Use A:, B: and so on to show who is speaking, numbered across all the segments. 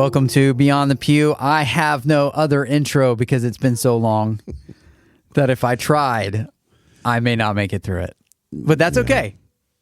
A: Welcome to Beyond the Pew. I have no other intro because it's been so long that if I tried, I may not make it through it. But that's okay.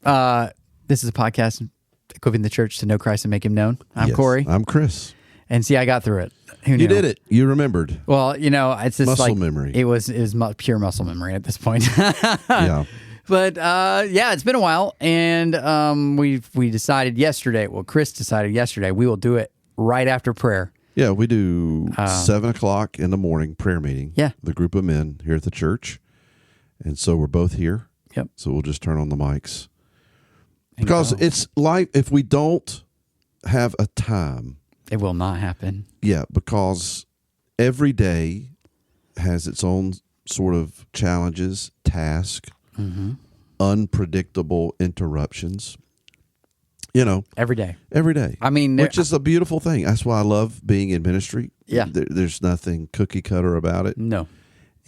A: This is a podcast equipping the church to know Christ and make him known. I'm Corey.
B: I'm Chris.
A: And see, I got through it. Who knew?
B: You did it. You remembered.
A: Well, you know, it's just
B: muscle
A: like
B: memory.
A: It was pure muscle memory at this point.
B: Yeah.
A: But yeah, it's been a while, and we decided yesterday. Well, Chris decided yesterday we will do it right after prayer.
B: Yeah, we do 7 o'clock in the morning prayer meeting.
A: Yeah,
B: the group of men here at the church, and so we're both here.
A: Yep.
B: So we'll just turn on the mics because it's like if we don't have a time,
A: it will not happen.
B: Yeah, because every day has its own sort of challenges, tasks. Mm-hmm. Unpredictable interruptions. You know, every day.
A: I mean,
B: which is a beautiful thing. That's why I love being in ministry.
A: Yeah,
B: there's nothing cookie cutter about it.
A: No,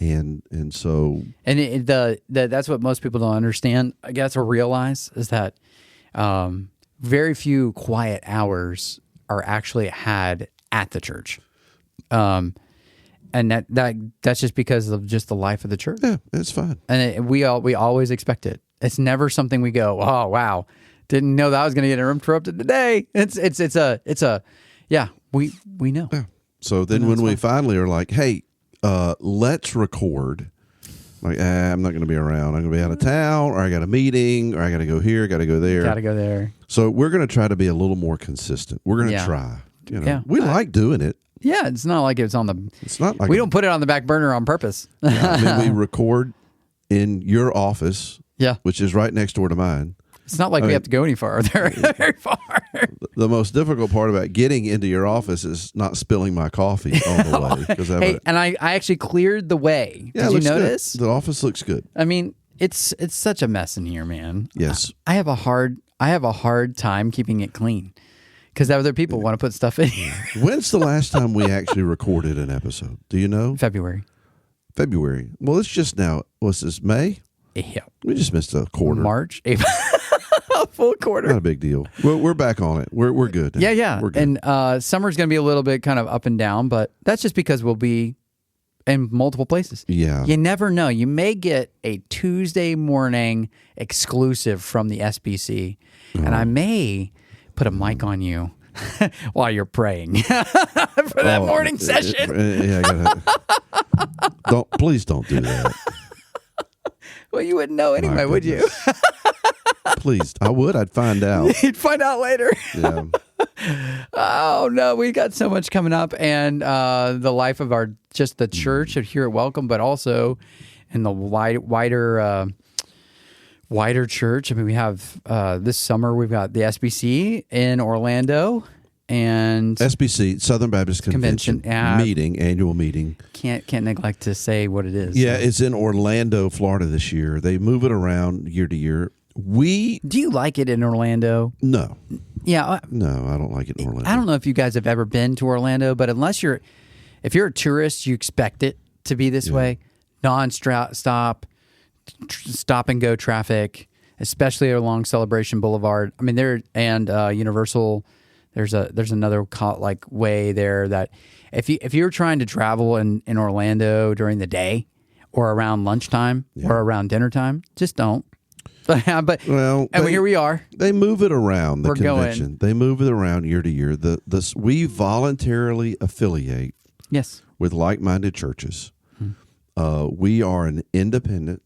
B: and so
A: that's what most people don't understand, I guess, or realize is that very few quiet hours are actually had at the church. And that's just because of just the life of the church.
B: Yeah, it's fine.
A: And we always expect it. It's never something we go, oh wow, didn't know that was going to get interrupted today. It's a yeah, we know.
B: Yeah. So then when we finally are like, hey, let's record. Like, I'm not going to be around. I'm going to be out of town, or I got a meeting, or I got to go here, got to go there.
A: Got to go there.
B: So we're going to try to be a little more consistent. We're going to try. You know, we like doing it.
A: Yeah, it's not like it's on the.
B: It's not like
A: we don't put it on the back burner on purpose.
B: Yeah, I mean, we record in your office.
A: Yeah,
B: which is right next door to mine.
A: It's not like we have to go any farther. Very far.
B: The most difficult part about getting into your office is not spilling my coffee on the way.
A: And I actually cleared the way.
B: Yeah,
A: did you notice?
B: Good. The office looks good.
A: I mean, it's such a mess in here, man.
B: Yes,
A: I have a hard time keeping it clean. Because other people want to put stuff in here.
B: When's the last time we actually recorded an episode? Do you know?
A: February.
B: Well, it's just now. What's this, May?
A: Yeah.
B: We just missed a quarter.
A: March, April. A full quarter.
B: Not a big deal. We're back on it. We're good.
A: Now. Yeah.
B: We're good.
A: And summer's going to be a little bit kind of up and down, but that's just because we'll be in multiple places.
B: Yeah.
A: You never know. You may get a Tuesday morning exclusive from the SBC, and I may put a mic on you while you're praying for that morning session.
B: Please don't do that.
A: Well, you wouldn't know anyway, would you?
B: Please, I would. I'd find out.
A: You'd find out later.
B: Yeah.
A: Oh no, we got so much coming up, and the life of the church here at Welcome, but also in the wider church. I mean, we have this summer we've got the SBC in Orlando and
B: SBC Southern Baptist Convention annual meeting.
A: Can't neglect to say what it is.
B: Yeah, it's in Orlando, Florida this year. They move it around year to year. Do
A: you like it in Orlando?
B: No.
A: Yeah.
B: No, I don't like it in Orlando.
A: I don't know if you guys have ever been to Orlando, but if you're a tourist, you expect it to be this way. Non-stop, stop and go traffic, especially along Celebration Boulevard. I mean, Universal. There's another way there that if you're trying to travel in Orlando during the day or around lunchtime or around dinner time, just don't. Here we are.
B: They move it around the convention. They move it around year to year. We voluntarily affiliate.
A: Yes.
B: With like-minded churches. We are an independent,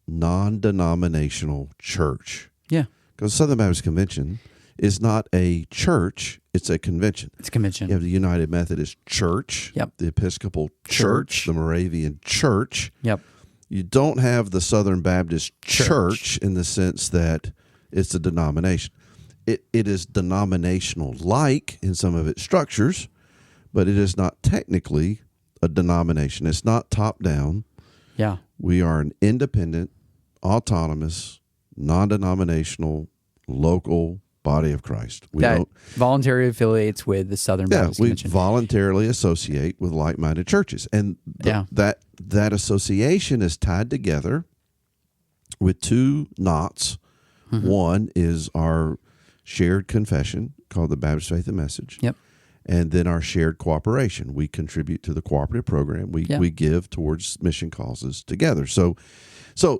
B: non-denominational church.
A: Yeah.
B: Because Southern Baptist Convention is not a church, it's a convention.
A: It's a convention.
B: You have the United Methodist Church, the Episcopal Church, the Moravian Church.
A: Yep.
B: You don't have the Southern Baptist Church in the sense that it's a denomination. It is denominational-like in some of its structures, but it is not technically a denomination. It's not top-down.
A: Yeah.
B: We are an independent, autonomous, non-denominational, local body of Christ. We
A: don't voluntarily affiliates with the Southern Baptist Convention.
B: We voluntarily associate with like-minded churches, and that association is tied together with two knots. Mm-hmm. One is our shared confession called the Baptist Faith and Message.
A: Yep.
B: And then our shared cooperation. We contribute to the cooperative program. We give towards mission causes together. So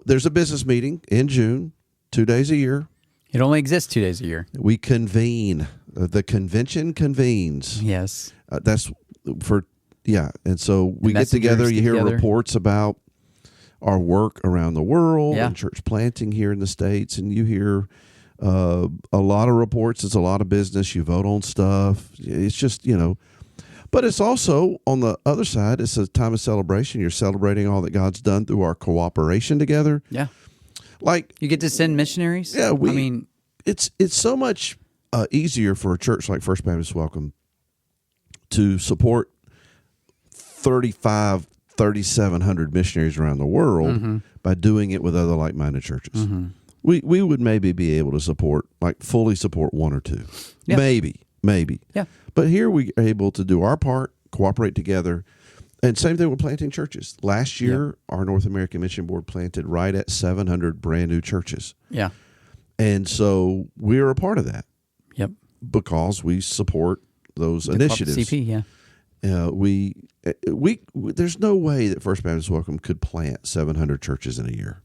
B: there's a business meeting in June, 2 days a year.
A: It only exists 2 days a year.
B: We convene. The convention convenes.
A: Yes.
B: That's for, And so we get together. You hear reports about our work around the world and church planting here in the States. And you hear a lot of reports. It's a lot of business. You vote on stuff. It's just, but it's also on the other side, it's a time of celebration. You're celebrating all that God's done through our cooperation together.
A: Yeah.
B: Like
A: you get to send missionaries.
B: Yeah. It's so much easier for a church like First Baptist Welcome to support 3,700 missionaries around the world by doing it with other like-minded churches. We would maybe be able to fully support one or two. Yeah. Maybe. Yeah. But here we are able to do our part, cooperate together. And same thing with planting churches. Last year, our North American Mission Board planted right at 700 brand new churches. Yeah. And so we're a part of that. Yep. Because we support those initiatives.
A: CP,
B: there's no way that First Baptist Welcome could plant 700 churches in a year.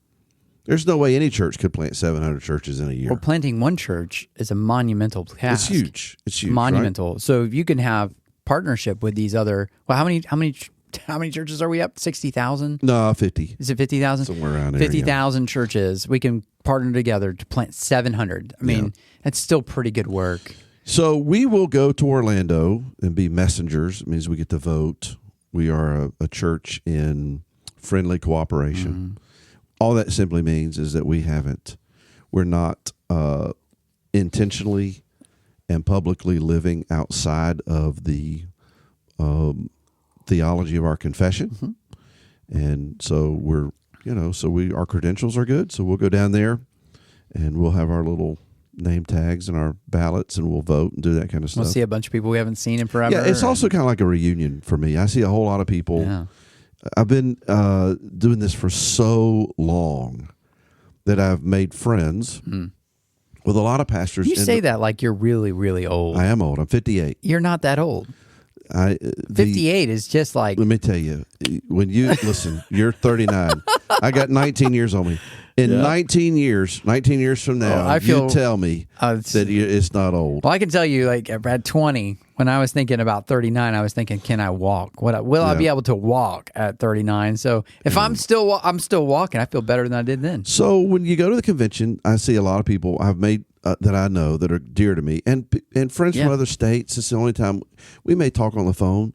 B: There's no way any church could plant 700 churches in a year.
A: Well, planting one church is a monumental task.
B: It's huge.
A: Monumental.
B: Right?
A: So you can have partnership with these other. Well, how many churches are we up? 60,000?
B: No, 50.
A: Is it 50,000?
B: Somewhere around there.
A: 50,000 churches. We can partner together to plant 700. I mean, that's still pretty good work.
B: So we will go to Orlando and be messengers. It means we get to vote. We are a church in friendly cooperation. All that simply means is that we're not intentionally and publicly living outside of the theology of our confession. And so our credentials are good. So we'll go down there and we'll have our little name tags and our ballots and we'll vote and do that kind of stuff.
A: We'll see a bunch of people we haven't seen in forever.
B: Yeah, it's also kind of like a reunion for me. I see a whole lot of people. Yeah. I've been doing this for so long that I've made friends with a lot of pastors.
A: You say that like you're really, really old.
B: I am old. I'm 58.
A: You're not that old. 58 is just like...
B: Let me tell you, when you... listen, you're 39. I got 19 years on me. In 19 years from now, you tell me that it's not old.
A: Well, I can tell you, like at 20, when I was thinking about 39, I was thinking, can I walk? Will I be able to walk at 39? So if I'm still walking, I feel better than I did then.
B: So when you go to the convention, I see a lot of people I've made that I know that are dear to me, and friends from other states. It's the only time we may talk on the phone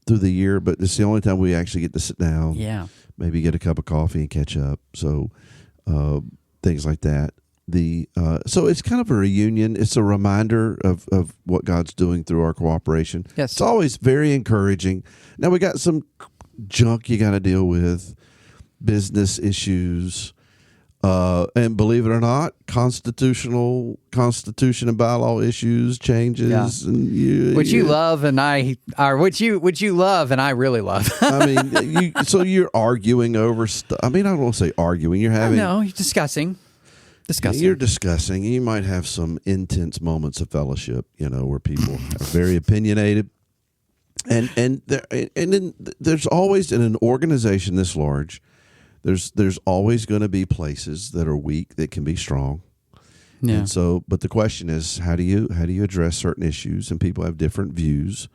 B: through the year, but it's the only time we actually get to sit down.
A: Yeah,
B: maybe get a cup of coffee and catch up. So. Things like that. So it's kind of a reunion. It's a reminder of what God's doing through our cooperation.
A: Yes.
B: It's always very encouraging. Now we got some junk you got to deal with, business issues, and believe it or not, constitution and bylaw issues, changes, and
A: which you love and I really love.
B: I mean, so you're arguing over stuff. I mean, I don't want to say arguing. You're having
A: you're discussing.
B: You're discussing. You might have some intense moments of fellowship, where people are very opinionated, and then there's always in an organization this large. There's always going to be places that are weak that can be strong. Yeah. And so, but the question is, how do you address certain issues? And people have different views.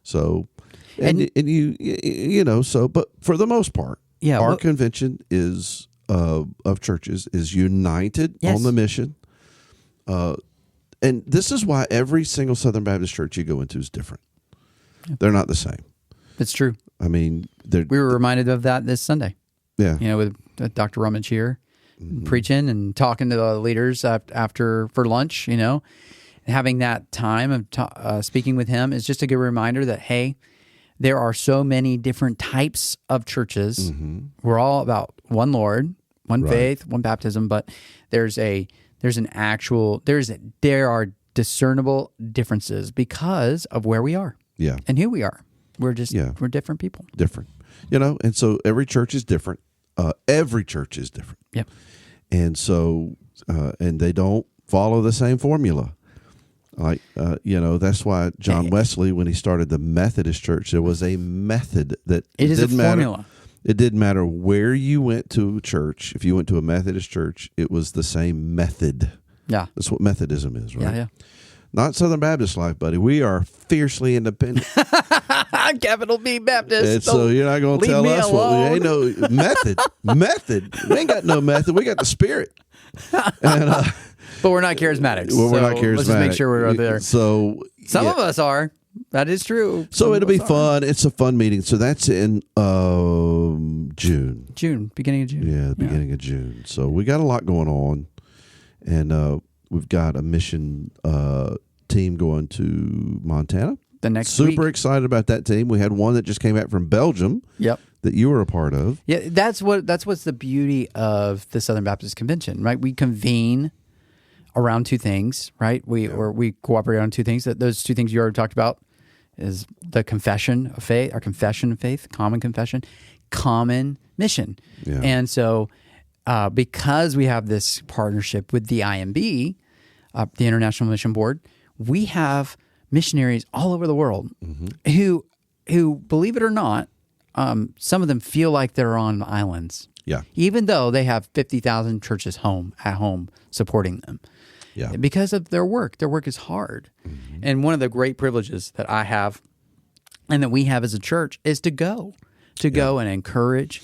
B: So, but for the most part, our convention is of churches is united on the mission. And this is why every single Southern Baptist church you go into is different. They're not the same.
A: It's true.
B: I mean,
A: we were reminded of that this Sunday.
B: Yeah.
A: With Dr. Rummage here preaching and talking to the leaders after for lunch, and having that time of speaking with him is just a good reminder that, hey, there are so many different types of churches. We're all about one Lord, one faith, one baptism, but there are discernible differences because of where we are and who we are. We're different people.
B: Different. And so every church is different. Every church is different.
A: Yep.
B: And so, and they don't follow the same formula. Like, that's why John Wesley, when he started the Methodist Church, there was a method that
A: It is a formula.
B: It didn't matter where you went to church. If you went to a Methodist church, it was the same method.
A: Yeah.
B: That's what Methodism is, right?
A: Yeah.
B: Not Southern Baptist life, buddy. We are fiercely independent.
A: Capital B Baptist.
B: And so you're not going to tell us what we ain't no method. We ain't got no method. We got the Spirit. And,
A: but we're not charismatics.
B: Well, we're not charismatic.
A: Let's just make sure we're there.
B: So
A: some of us are. That is true.
B: So it'll be fun. It's a fun meeting. So that's in June.
A: Beginning of June.
B: Yeah, the beginning of June. So we got a lot going on, and we've got a mission team going to Montana.
A: The next week.
B: Super excited about that team. We had one that just came back from Belgium.
A: Yep.
B: That you were a part of.
A: Yeah, that's what's the beauty of the Southern Baptist Convention, right? We convene around two things, right? We cooperate on two things. Those two things you already talked about is the confession of faith, our confession of faith, common confession, common mission.
B: Yeah.
A: And so because we have this partnership with the IMB, the International Mission Board, we have missionaries all over the world who, believe it or not, some of them feel like they're on islands.
B: Yeah.
A: Even though they have 50,000 churches at home supporting them.
B: Yeah.
A: Because of their work. Their work is hard. And one of the great privileges that I have and that we have as a church is to go and encourage,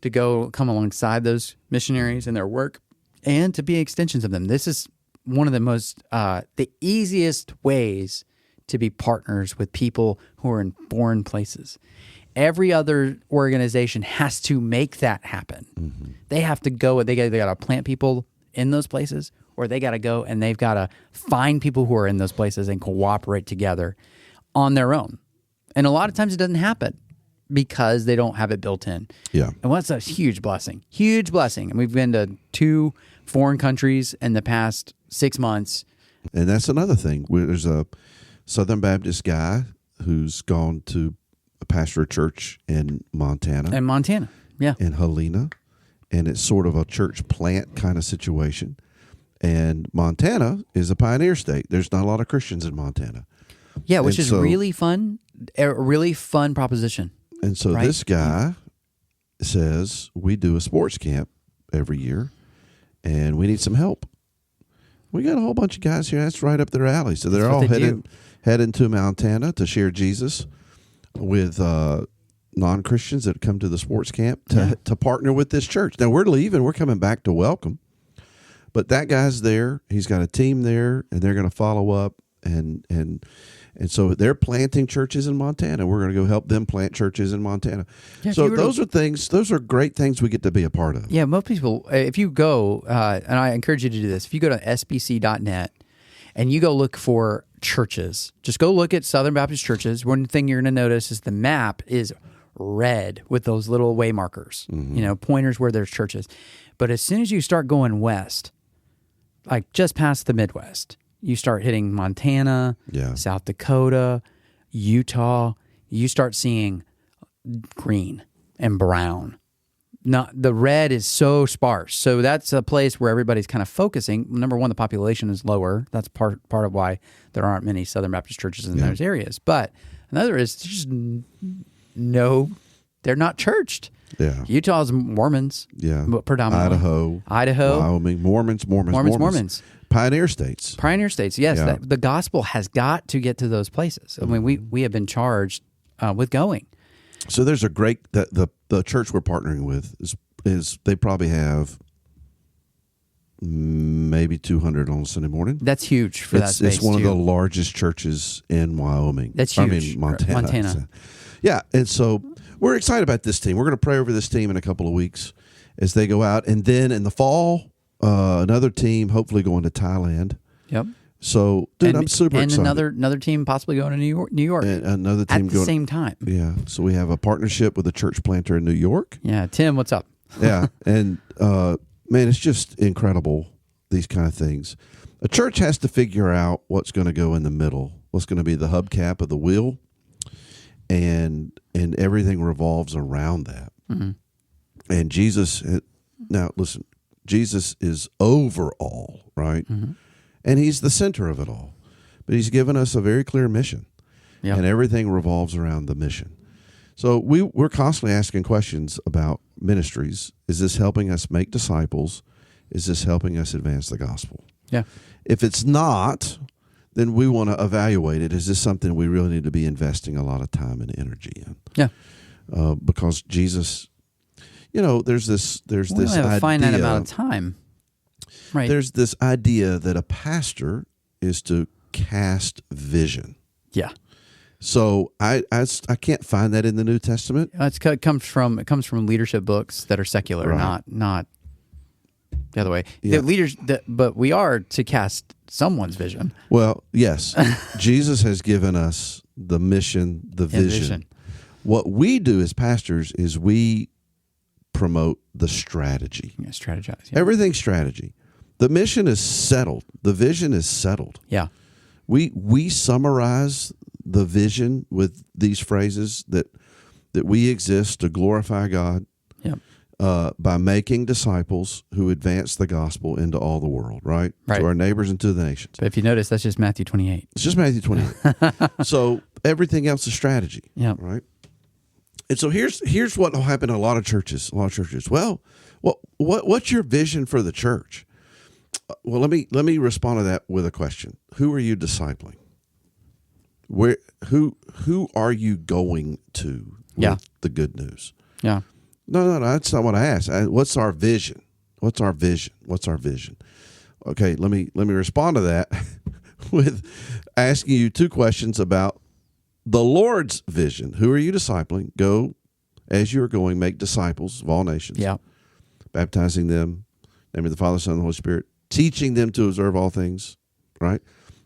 A: to go come alongside those missionaries in their work and to be extensions of them. This is one of the most, the easiest ways to be partners with people who are in foreign places. Every other organization has to make that happen. They have to go, they got to plant people in those places, or they got to go and they've got to find people who are in those places and cooperate together on their own. And a lot of times it doesn't happen because they don't have it built in.
B: Yeah.
A: And what's a huge blessing? Huge blessing. And we've been to 2 foreign countries in the past 6 months.
B: And that's another thing. There's a Southern Baptist guy who's gone to pastor a church in Montana.
A: Yeah.
B: In Helena. And it's sort of a church plant kind of situation. And Montana is a pioneer state. There's not a lot of Christians in Montana.
A: Yeah, which is really fun, a really fun proposition.
B: And so this guy says, we do a sports camp every year, and we need some help. We got a whole bunch of guys here. That's right up their alley. So they're all heading to Montana to share Jesus with non-Christians that come to the sports camp to partner with this church. Now, we're leaving. We're coming back to welcome. But that guy's there. He's got a team there, and they're going to follow up. And so they're planting churches in Montana. We're going to go help them plant churches in Montana. Yeah, so those are great things we get to be a part of.
A: Yeah, most people, if you go, and I encourage you to do this, if you go to sbc.net and you go look for churches, just go look at Southern Baptist churches. One thing you're going to notice is the map is red with those little way markers, pointers where there's churches. But as soon as you start going west, like just past the Midwest, you start hitting Montana, South Dakota, Utah, you start seeing green and brown. The red is so sparse. So that's a place where everybody's kind of focusing. Number one, the population is lower. That's part of why there aren't many Southern Baptist churches in those areas. But another is just they're not churched.
B: Yeah.
A: Utah's Mormons. Yeah. Predominantly. Idaho.
B: Wyoming. Mormons. Pioneer states.
A: Yes. Yeah. The gospel has got to get to those places. I mean, we have been charged with going.
B: So there's a great, the church we're partnering with is they probably have maybe 200 on Sunday morning.
A: That's huge for that space.
B: It's one of the largest churches in Wyoming.
A: That's huge.
B: Montana. So, yeah. And so we're excited about this team. We're going to pray over this team in a couple of weeks as they go out. And then in the fall, another team hopefully going to Thailand.
A: Yep.
B: So, I'm super excited.
A: And another team possibly going to New York.
B: And another team
A: at the same time.
B: Yeah. So we have a partnership with a church planter in New York.
A: Yeah. Tim, what's up?
B: Yeah. And man, it's just incredible, these kind of things. A church has to figure out what's going to go in the middle, what's going to be the hubcap of the wheel. And everything revolves around that. Mm-hmm. And Jesus, now listen, Jesus is over all, right? Mm-hmm. And he's the center of it all. but he's given us a very clear mission,
A: Yeah.
B: and everything revolves around the mission. So we're constantly asking questions about ministries. Is this helping us make disciples? Is this helping us advance the gospel?
A: Yeah.
B: If it's not, then we want to evaluate it. Is this something we really need to be investing a lot of time and energy in?
A: Yeah.
B: Because Jesus, there's this
A: We
B: idea.
A: only have a finite amount of time. Right.
B: There's this idea that a pastor is to cast vision.
A: Yeah.
B: So I can't find that in the New Testament.
A: It comes from leadership books that are secular,
B: Right.
A: not the other way.
B: Yeah.
A: But we are to cast someone's vision.
B: Well, yes, Jesus has given us the mission, the vision. What we do as pastors is we promote the strategy.
A: Yeah, strategize. Yeah.
B: Everything's strategy. The mission is settled. The vision is settled.
A: Yeah.
B: We summarize the vision with these phrases that we exist to glorify God
A: Yep.
B: by making disciples who advance the gospel into all the world, right?
A: Right.
B: To our neighbors and to the nations.
A: But if you notice, that's just Matthew 28.
B: It's just Matthew 28. So everything else is strategy,
A: Yeah.
B: right? And so here's what will happen in a lot of churches. Well, what's your vision for the church? Well, let me respond to that with a question. Who are you discipling? Who are you going to with the good news?
A: Yeah.
B: No, that's not what I asked. What's our vision? What's our vision? Okay, let me respond to that with asking you two questions about the Lord's vision. Who are you discipling? Go as you are going, make disciples of all nations.
A: Yeah.
B: Baptizing them, in the name of the Father, Son, and the Holy Spirit, teaching them to observe all things, right?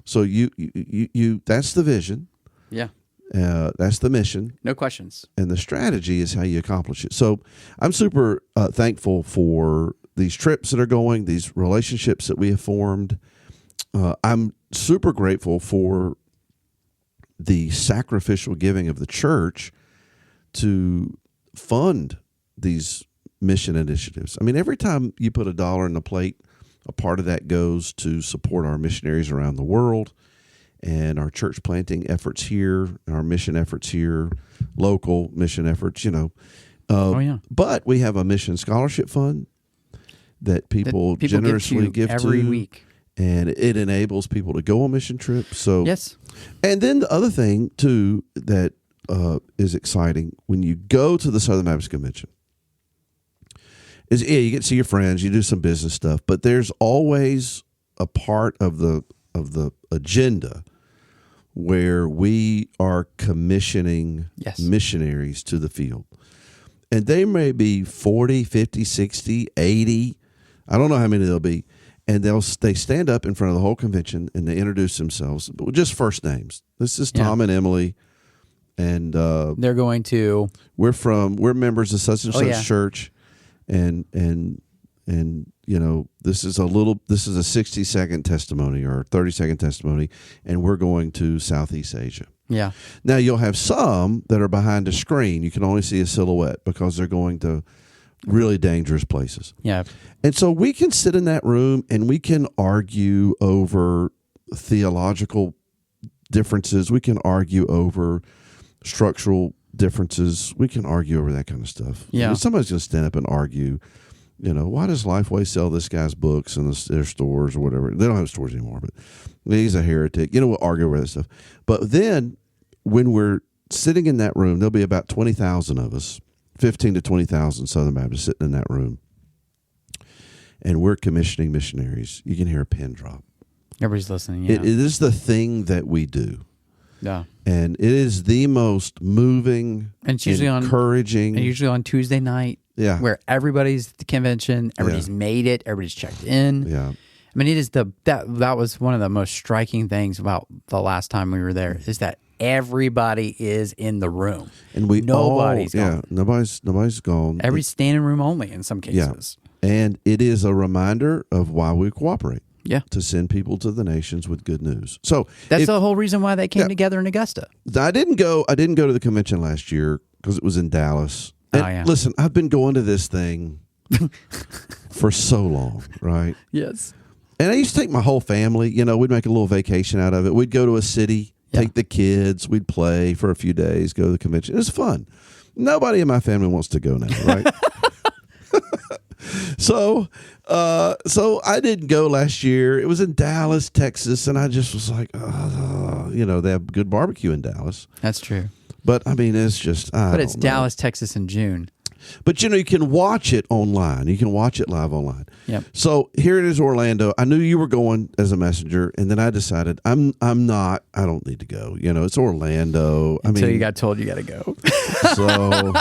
B: So you that's the vision.
A: Yeah.
B: That's the mission.
A: No questions.
B: And the strategy is how you accomplish it. So I'm super thankful for these trips that are going, these relationships that we have formed. I'm super grateful for the sacrificial giving of the church to fund these mission initiatives. I mean, every time you put $1 in the plate, a part of that goes to support our missionaries around the world and our church planting efforts here, our mission efforts here, local mission efforts, But we have a mission scholarship fund that people generously give
A: every
B: to
A: week.
B: And it enables people to go on mission trips. So
A: Yes.
B: And then the other thing, too, that is exciting, when you go to the Southern Baptist Convention, is you get to see your friends, you do some business stuff, but there's always a part of the agenda where we are commissioning missionaries to the field. And they may be 40, 50, 60, 80. I don't know how many there'll be. And they stand up in front of the whole convention and they introduce themselves, but with just first names. This is Tom and Emily, and
A: they're going to.
B: We're members of such and such church, and this is a 60-second testimony or 30-second testimony, and we're going to Southeast Asia.
A: Yeah.
B: Now you'll have some that are behind a screen. You can only see a silhouette because they're going to really dangerous places.
A: Yeah.
B: And so we can sit in that room and we can argue over theological differences. We can argue over structural differences. We can argue over that kind of stuff.
A: Yeah.
B: I mean, somebody's going to stand up and argue, why does Lifeway sell this guy's books in their stores or whatever? They don't have stores anymore, but he's a heretic. We'll argue over that stuff. But then when we're sitting in that room, there'll be about 20,000 of us, 15 to 20,000 Southern Baptists sitting in that room. And we're commissioning missionaries. You can hear a pin drop.
A: Everybody's listening. Yeah.
B: It is the thing that we do.
A: Yeah.
B: And it is the most moving,
A: and it's usually
B: encouraging.
A: And usually on Tuesday night.
B: Yeah.
A: Where everybody's at the convention, everybody's made it, everybody's checked in.
B: Yeah.
A: I mean, it is that was one of the most striking things about the last time we were there is that everybody is in the room.
B: And
A: nobody's gone.
B: Yeah, nobody's gone.
A: Everybody's standing room only in some cases.
B: Yeah. And it is a reminder of why we cooperate.
A: Yeah.
B: To send people to the nations with good news. So
A: that's the whole reason why they came together in Augusta.
B: I didn't go to the convention last year because it was in Dallas. And listen, I've been going to this thing for so long, right?
A: Yes.
B: And I used to take my whole family. We'd make a little vacation out of it. We'd go to a city, take the kids, we'd play for a few days, go to the convention. It was fun. Nobody in my family wants to go now, right? So I didn't go last year. It was in Dallas, Texas, and I just was like, they have good barbecue in Dallas.
A: That's true.
B: But I mean, it's just.
A: But it's Dallas, Texas in June.
B: But you can watch it online. You can watch it live online.
A: Yep.
B: So here it is, Orlando. I knew you were going as a messenger, and then I decided I'm not. I don't need to go. It's Orlando.
A: Until you got told you got to go.
B: So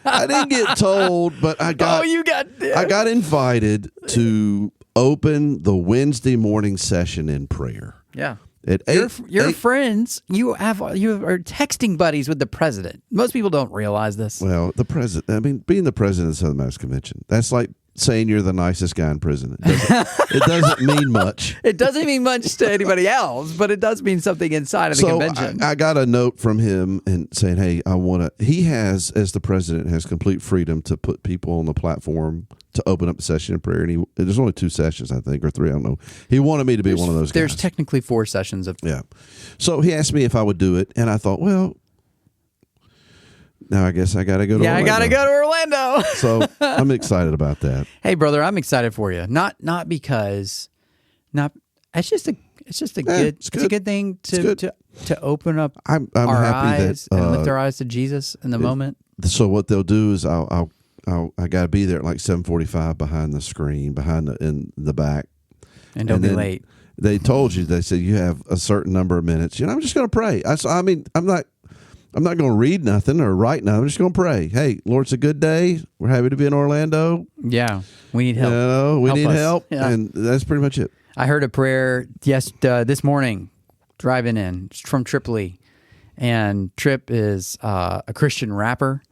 B: I didn't get told, but I got.
A: Oh, you got.
B: I got invited to open the Wednesday morning session in prayer.
A: Yeah.
B: At
A: your friends, you are texting buddies with the president. Most people don't realize this.
B: Well, the president. I mean, being the president of the Southern Baptist Convention, that's like saying you're the nicest guy in prison. It doesn't mean much.
A: It doesn't mean much to anybody else, but it does mean something inside of the convention.
B: I got a note from him and saying, "Hey, I want to." He has, as the president, has complete freedom to put people on the platform to open up a session in prayer. And there's only 2 sessions, I think, or 3. I don't know. He wanted me to be one of those guys.
A: There's technically 4 sessions of.
B: Yeah. So he asked me if I would do it, and I thought, well, now I guess I got to go to Orlando.
A: I got to go to Orlando.
B: So I'm excited about that.
A: Hey, brother, I'm excited for you. Not because, it's just a good thing to open up
B: I'm
A: our
B: happy
A: eyes
B: that,
A: and lift our eyes to Jesus in the moment.
B: So what they'll do is I got to be there at like 7:45 behind the screen, in the back,
A: and don't be late.
B: They told you. They said you have a certain number of minutes. I'm just going to pray. I'm not going to read nothing or write nothing. I'm just going to pray. Hey, Lord, it's a good day. We're happy to be in Orlando.
A: Yeah, we need help.
B: We need help,
A: yeah.
B: And that's pretty much it.
A: I heard a prayer this morning, driving in from Tripoli, and Trip is a Christian rapper,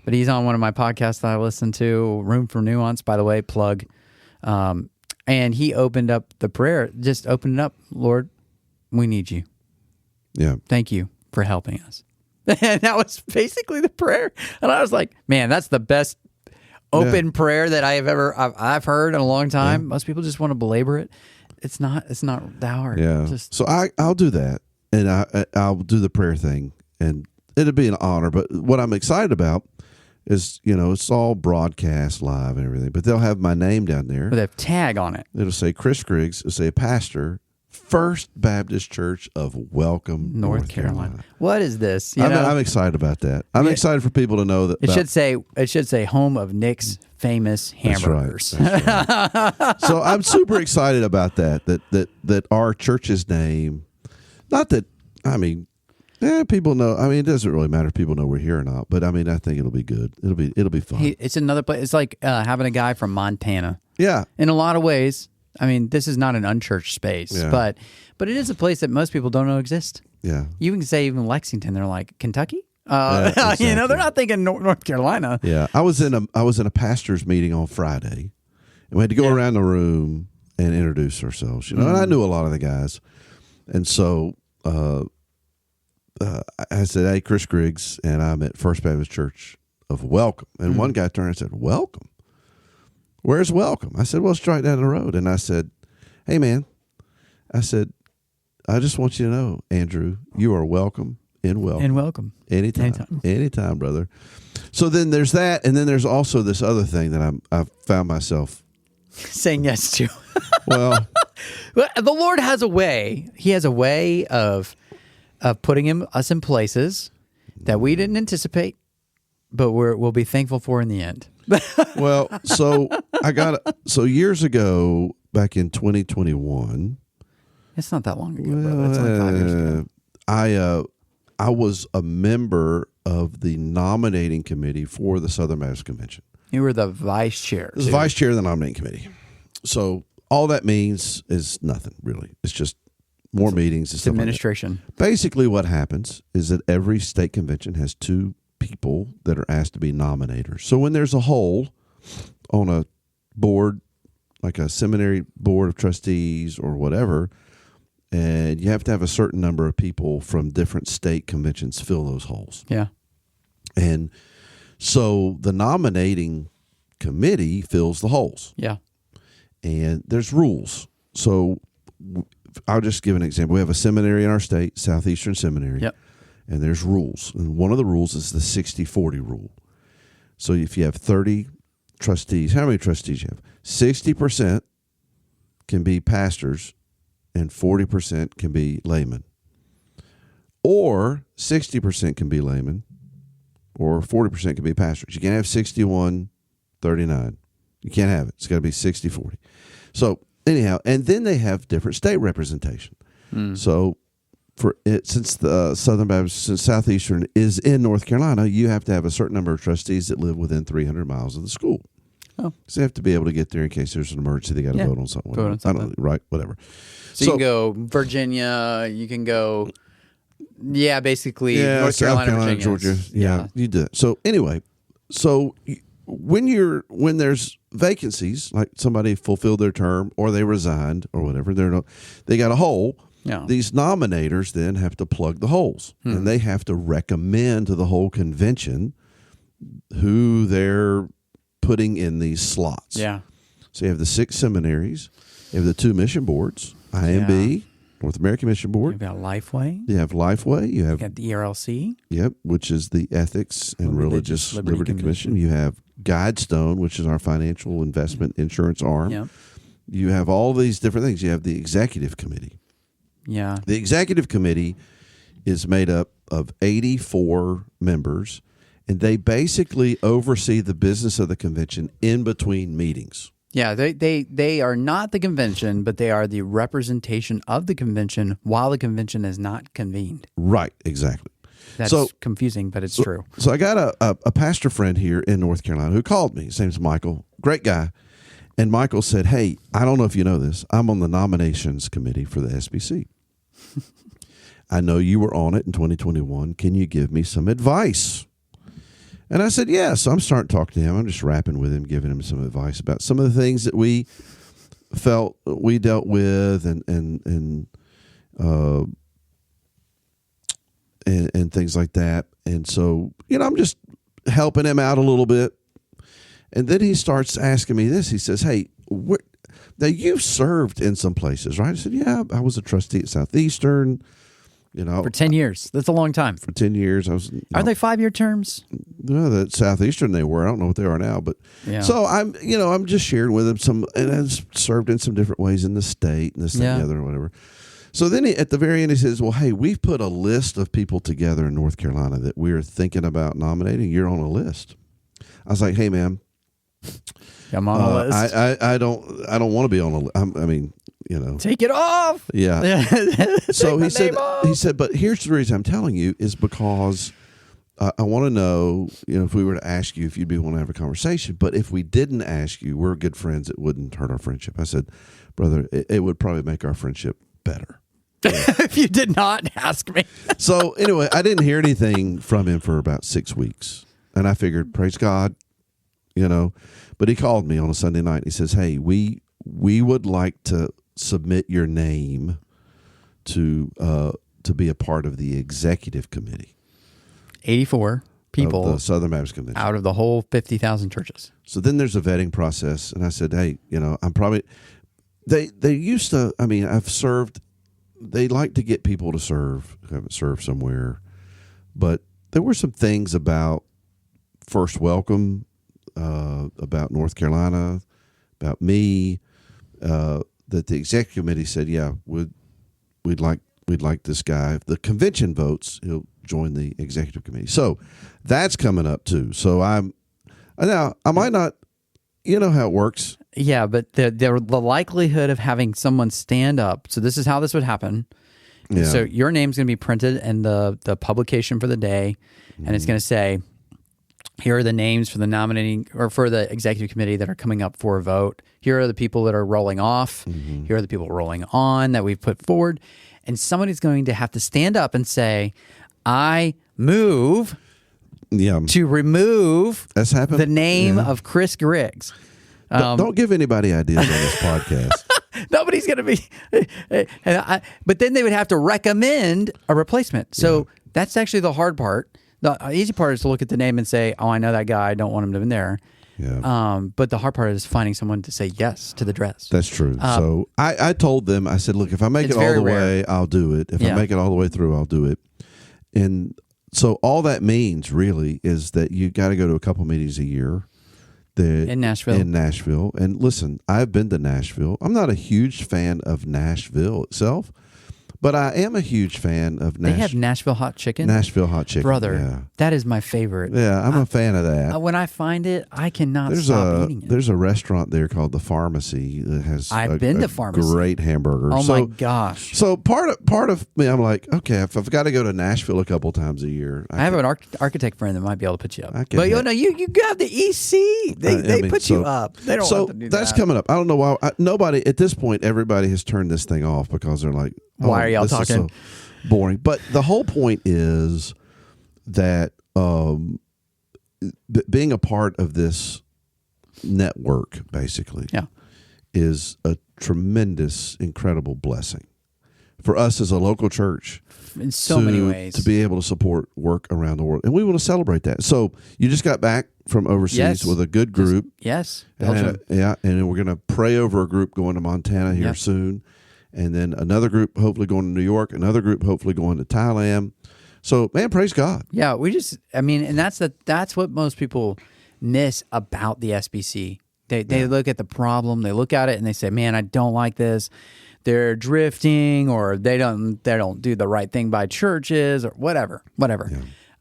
A: but he's on one of my podcasts that I listen to, Room for Nuance, by the way, plug. And he opened up the prayer, just opened it up, Lord, we need you.
B: Yeah.
A: Thank you for helping us. And that was basically the prayer. And I was like, man, that's the best open prayer that I've heard in a long time. Yeah. Most people just want to belabor it. It's not that hard.
B: Yeah. So I'll do that, and I'll do the prayer thing, and it'll be an honor. But what I'm excited about is, it's all broadcast live and everything, but they'll have my name down there.
A: With a tag on it.
B: It'll say Chris Griggs. It'll say pastor, First Baptist Church of Welcome, North Carolina.
A: What is this?
B: I'm excited about that. I'm excited for people to know that.
A: It should say home of Nick's famous hamburgers.
B: That's right. So I'm super excited about that our church's name, not that, people know. It doesn't really matter if people know we're here or not, but I think it'll be good. It'll be fun.
A: It's another place. It's like having a guy from Montana.
B: Yeah.
A: In a lot of ways. This is not an unchurched space, but it is a place that most people don't know exists.
B: Yeah.
A: You can say even Lexington, they're like, Kentucky? Exactly. They're not thinking North Carolina.
B: Yeah. I was in a pastor's meeting on Friday, and we had to go around the room and introduce ourselves, and I knew a lot of the guys. And so I said, hey, Chris Griggs, and I'm at First Baptist Church of Welcome. And one guy turned and said, Welcome? Where's Welcome? I said, well, it's right down the road. And I said, hey, man, I just want you to know, Andrew, you are welcome in Welcome.
A: In Welcome.
B: Anytime, brother. So then there's that, and then there's also this other thing that I've found myself
A: saying yes to.
B: Well,
A: the Lord has a way. He has a way of putting us in places that we didn't anticipate, but we'll be thankful for in the end.
B: Well, so years ago, back in 2021.
A: It's not that long ago, brother. It's only 5 years ago.
B: I was a member of the nominating committee for the Southern Baptist Convention.
A: You were the vice chair.
B: I was vice chair of the nominating committee. So all that means is nothing, really. It's just more meetings.
A: It's administration.
B: Like basically what happens is that every state convention has 2 people that are asked to be nominators. So when there's a hole on a board, like a seminary board of trustees or whatever, and you have to have a certain number of people from different state conventions fill those holes.
A: Yeah.
B: And so the nominating committee fills the holes.
A: Yeah.
B: And there's rules. So I'll just give an example. We have a seminary in our state, Southeastern Seminary.
A: Yep.
B: And there's rules. And one of the rules is the 60-40 rule. So if you have 30 trustees, how many trustees you have? 60% can be pastors and 40% can be laymen. Or 60% can be laymen or 40% can be pastors. You can't have 61-39. You can't have it. It's got to be 60-40. So anyhow, and then they have different state representation. So for it, since the Southern Baptist, since Southeastern is in North Carolina, you have to have a certain number of trustees that live within 300 miles of the school.
A: Oh.
B: So they have to be able to get there in case there's an emergency. They got to vote on something.
A: Vote on something.
B: I don't, right? Whatever.
A: So you can go Virginia. You can go, basically North
B: South
A: Carolina, Virginia,
B: Georgia. Yeah, you do it. So anyway, when there's vacancies, like somebody fulfilled their term or they resigned or whatever, they got a hole.
A: Yeah.
B: These nominators then have to plug the holes, and they have to recommend to the whole convention who they're putting in these slots.
A: Yeah.
B: So you have the 6 seminaries, you have the 2 mission boards, IMB, North American Mission Board.
A: You've got Lifeway.
B: You have Lifeway. You have
A: the ERLC.
B: Yep, which is the Ethics and Religious Liberty Commission. You have Guidestone, which is our financial investment insurance arm.
A: Yep.
B: You have all these different things. You have the Executive Committee.
A: Yeah.
B: The Executive Committee is made up of 84 members, and they basically oversee the business of the convention in between meetings.
A: Yeah, they are not the convention, but they are the representation of the convention while the convention is not convened.
B: Right, exactly.
A: That's confusing, but it's true.
B: So I got a pastor friend here in North Carolina who called me. His name's Michael. Great guy. And Michael said, hey, I don't know if you know this. I'm on the nominations committee for the SBC. I know you were on it in 2021. Can you give me some advice? And I said, yeah. So I'm starting to talk to him. I'm just rapping with him, giving him some advice about some of the things that we felt we dealt with and things like that. And so, I'm just helping him out a little bit. And then he starts asking me this. He says, hey, now you've served in some places, right? I said, yeah, I was a trustee at Southeastern.
A: For 10 years. That's a long time.
B: For 10 years. I was.
A: Are they 5-year terms?
B: No, that Southeastern they were. I don't know what they are now, but so I'm just sharing with him some, and I've served in some different ways in the state and this, that, and the other, and whatever. So then at the very end, he says, well, hey, we've put a list of people together in North Carolina that we're thinking about nominating. You're on a list. I was like, hey, man.
A: I'm on a list.
B: I don't want to be on a list. I mean,
A: take it off.
B: Yeah. So he said, but here's the reason I'm telling you is because I want to know, if we were to ask you if you'd be willing to have a conversation, but if we didn't ask you, we're good friends. It wouldn't hurt our friendship. I said, brother, it would probably make our friendship better.
A: If you did not ask me.
B: So anyway, I didn't hear anything from him for about 6 weeks, and I figured, praise God, but he called me on a Sunday night. He says, hey, we would like to submit your name to be a part of the executive committee.
A: 84 people
B: of the Southern Baptist Convention
A: out of the whole 50,000 churches.
B: So then there's a vetting process, and I said, hey, I'm probably they used to. I mean, I've served. They like to get people to serve who haven't served somewhere, but there were some things about First Welcome, about North Carolina, about me. That the executive committee said, yeah, we'd like this guy. If the convention votes, he'll join the executive committee. So that's coming up too. So I might not, how it works.
A: Yeah, but the likelihood of having someone stand up. So this is how this would happen. Yeah. So your name's going to be printed in the publication for the day, and it's going to say, here are the names for the nominating or for the executive committee that are coming up for a vote. Here are the people that are rolling off. Here are the people rolling on that we've put forward. And somebody's going to have to stand up and say, I move to remove
B: That's happened.
A: the name of Chris Griggs.
B: Don't give anybody ideas on this podcast.
A: Nobody's going to be. But then they would have to recommend a replacement. So that's actually the hard part. The easy part is to look at the name and say, oh, I know that guy. I don't want him to be there.
B: Yeah.
A: But the hard part is finding someone to say yes to the dress.
B: That's true. So I told them, I said, look, if I make it
A: It's
B: all
A: very
B: the
A: rare.
B: way, I'll do it. If I
A: Yeah.
B: make it all the way through, I'll do it. And so all that means really is that you got to go to a couple meetings a year.
A: In Nashville.
B: In Nashville. And listen, I've been to Nashville. I'm not a huge fan of Nashville itself, but I am a huge fan of
A: They have Nashville hot chicken.
B: Nashville hot chicken.
A: Brother,
B: Yeah.
A: that is my favorite.
B: Yeah, I'm a fan of that.
A: When I find it, I cannot stop eating it.
B: There's a restaurant there called the Pharmacy that has
A: I've been to Pharmacy.
B: great hamburger.
A: Oh
B: so,
A: my gosh.
B: So part of me, I'm like, okay, if I've got to go to Nashville a couple times a year,
A: I have an architect friend that might be able to put you up.
B: I can
A: But
B: have-
A: you have the EC. They put you up. They don't
B: So
A: have to do
B: that's
A: that.
B: coming up. I don't know why. Nobody at this point. Everybody has turned this thing off because they're like,
A: Why are y'all
B: this is
A: talking?
B: so boring. But the whole point is that being a part of this network, basically,
A: Yeah.
B: is a tremendous, incredible blessing for us as a local church.
A: In so many ways.
B: To be able to support work around the world. And we want to celebrate that. So you just got back from overseas
A: Yes.
B: with a good group.
A: Yes. Belgium.
B: And then we're going to pray over a group going to Montana here
A: Yep.
B: soon. And then another group hopefully going to New York, another group hopefully going to Thailand. So, man, praise God.
A: Yeah, and that's what most people miss about the SBC. They look at the problem, they look at it, and they say, "Man, I don't like this. They're drifting, or they don't do the right thing by churches, or whatever." But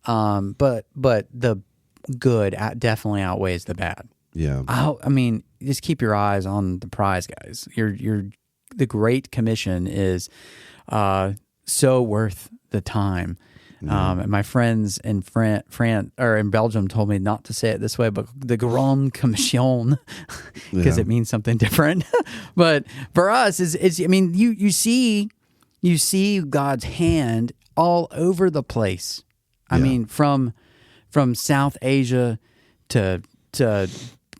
A: the good definitely outweighs the bad.
B: Yeah.
A: I mean, just keep your eyes on the prize, guys. The Great Commission is so worth the time. And my friends in in Belgium told me not to say it this way, but the Grande Commission, because it means something different. But for us, it's I mean, you see God's hand all over the place. I mean, from South Asia to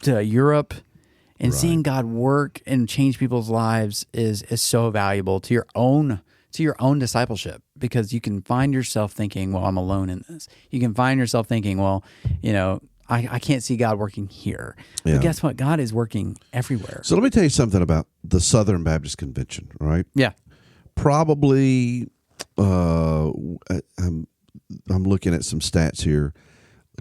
A: Europe, and seeing God work and change people's lives is so valuable to your own discipleship, because you can find yourself thinking, well, I'm alone in this. You can find yourself thinking, well, I can't see God working here.
B: Yeah.
A: But guess what? God is working everywhere.
B: So let me tell you something about the Southern Baptist Convention, right?
A: Yeah.
B: Probably, I'm looking at some stats here,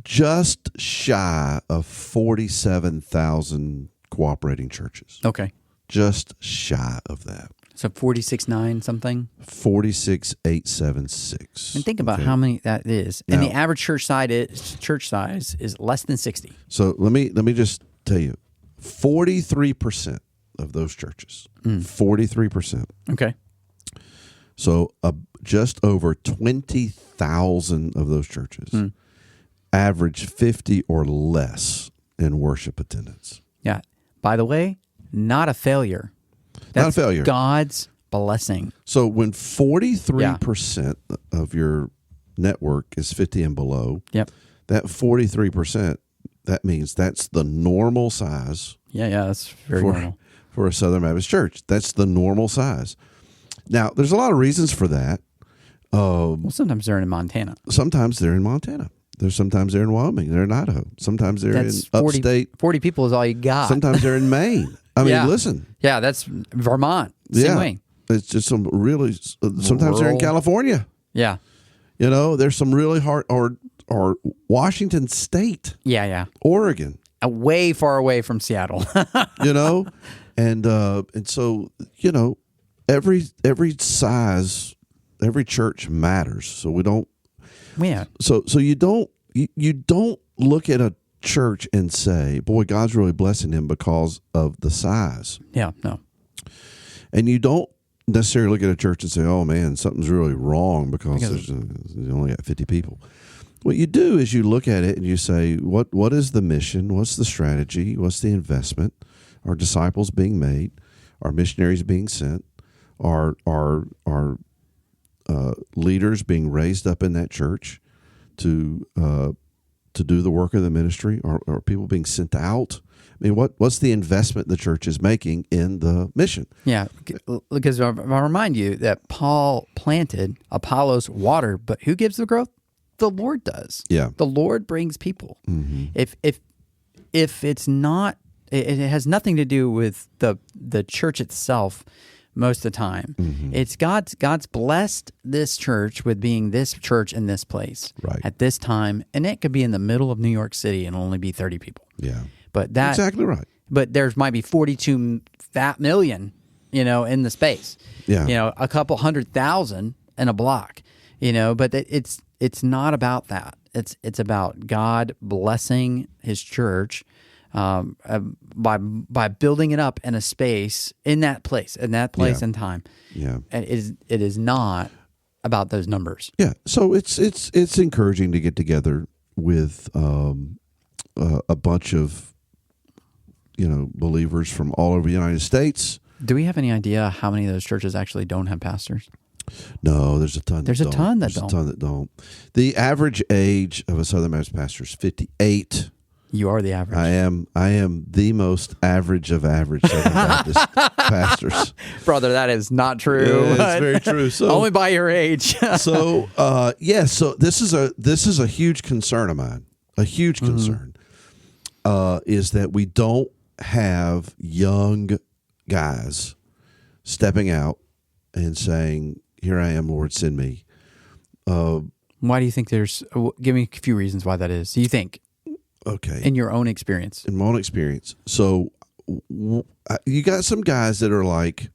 B: just shy of 47,000 cooperating churches.
A: Okay.
B: Just shy of that.
A: So 46.9 something.
B: 46,876.
A: And think about how many that is. And the average church size is less than 60.
B: So let me just tell you, 43% of those churches, 43%.
A: Okay.
B: So just over 20,000 of those churches average 50 or less in worship attendance.
A: Yeah. By the way, not a failure.
B: Not a failure.
A: God's blessing.
B: So when 43% of your network is 50 and below,
A: Yep.
B: that 43%, that means that's the normal size
A: Yeah, that's very normal.
B: for a Southern Baptist church. That's the normal size. Now, there's a lot of reasons for that.
A: Well, sometimes they're in Montana.
B: Sometimes they're in Montana. Sometimes they're in Wyoming. They're in Idaho. Sometimes they're
A: That's
B: in
A: 40,
B: upstate.
A: 40 people is all you got.
B: Sometimes they're in Maine. I mean, listen.
A: Yeah, that's Vermont. Same way.
B: It's just some really. Sometimes they're in
A: Rural.
B: California.
A: Yeah.
B: There's some really hard or Washington State,
A: Yeah.
B: Oregon.
A: Way far away from Seattle.
B: and so every size, every church matters. So we don't.
A: Yeah.
B: So you don't look at a church and say, "Boy, God's really blessing him because of the size."
A: Yeah. No.
B: And you don't necessarily look at a church and say, "Oh man, something's really wrong because you only got 50 people." What you do is you look at it and you say, "What is the mission? What's the strategy? What's the investment? Are disciples being made? Are missionaries being sent? Are leaders being raised up in that church to do the work of the ministry? Are people being sent out? I mean, what's the investment the church is making in the mission?"
A: Yeah. Because I'll remind you that Paul planted, Apollos watered, but who gives the growth? The Lord does.
B: Yeah.
A: The Lord brings people.
B: Mm-hmm.
A: If if it's not, it has nothing to do with the church itself. Most of the time, it's God's blessed this church with being this church in this place at this time, and it could be in the middle of New York City and only be 30 people.
B: Yeah,
A: but that
B: exactly right.
A: But there might be 42 million, in the space.
B: Yeah,
A: a couple 100,000 in a block. But it's not about that. It's about God blessing His church. By building it up in a space in that place and time.
B: Yeah,
A: and it is not about those numbers.
B: Yeah, so it's encouraging to get together with a bunch of believers from all over the United States.
A: Do we have any idea how many of those churches actually don't have pastors?
B: No, there's a ton.
A: There's a ton that don't.
B: The average age of a Southern Baptist pastor is 58.
A: You are the average.
B: I am the most average of average Southern Baptist pastors.
A: Brother, that is not true.
B: Yeah, it's very true. So
A: only by your age.
B: So this is a huge concern of mine. A huge concern is that we don't have young guys stepping out and saying, "Here I am, Lord, send me."
A: Why do you think there's? Give me a few reasons why that is. Do you think?
B: Okay.
A: In your own experience.
B: In my own experience. So you got some guys that are like,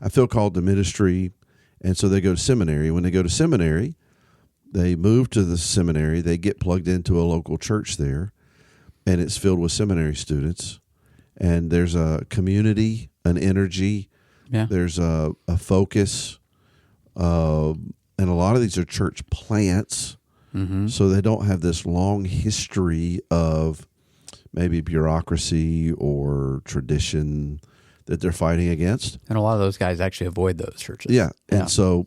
B: I feel called to ministry, and so they go to seminary. When they go to seminary, they move to the seminary. They get plugged into a local church there, and it's filled with seminary students. And there's a community, an energy.
A: Yeah.
B: There's a focus. And a lot of these are church plants.
A: Mm-hmm.
B: So they don't have this long history of maybe bureaucracy or tradition that they're fighting against.
A: And a lot of those guys actually avoid those churches.
B: Yeah. And so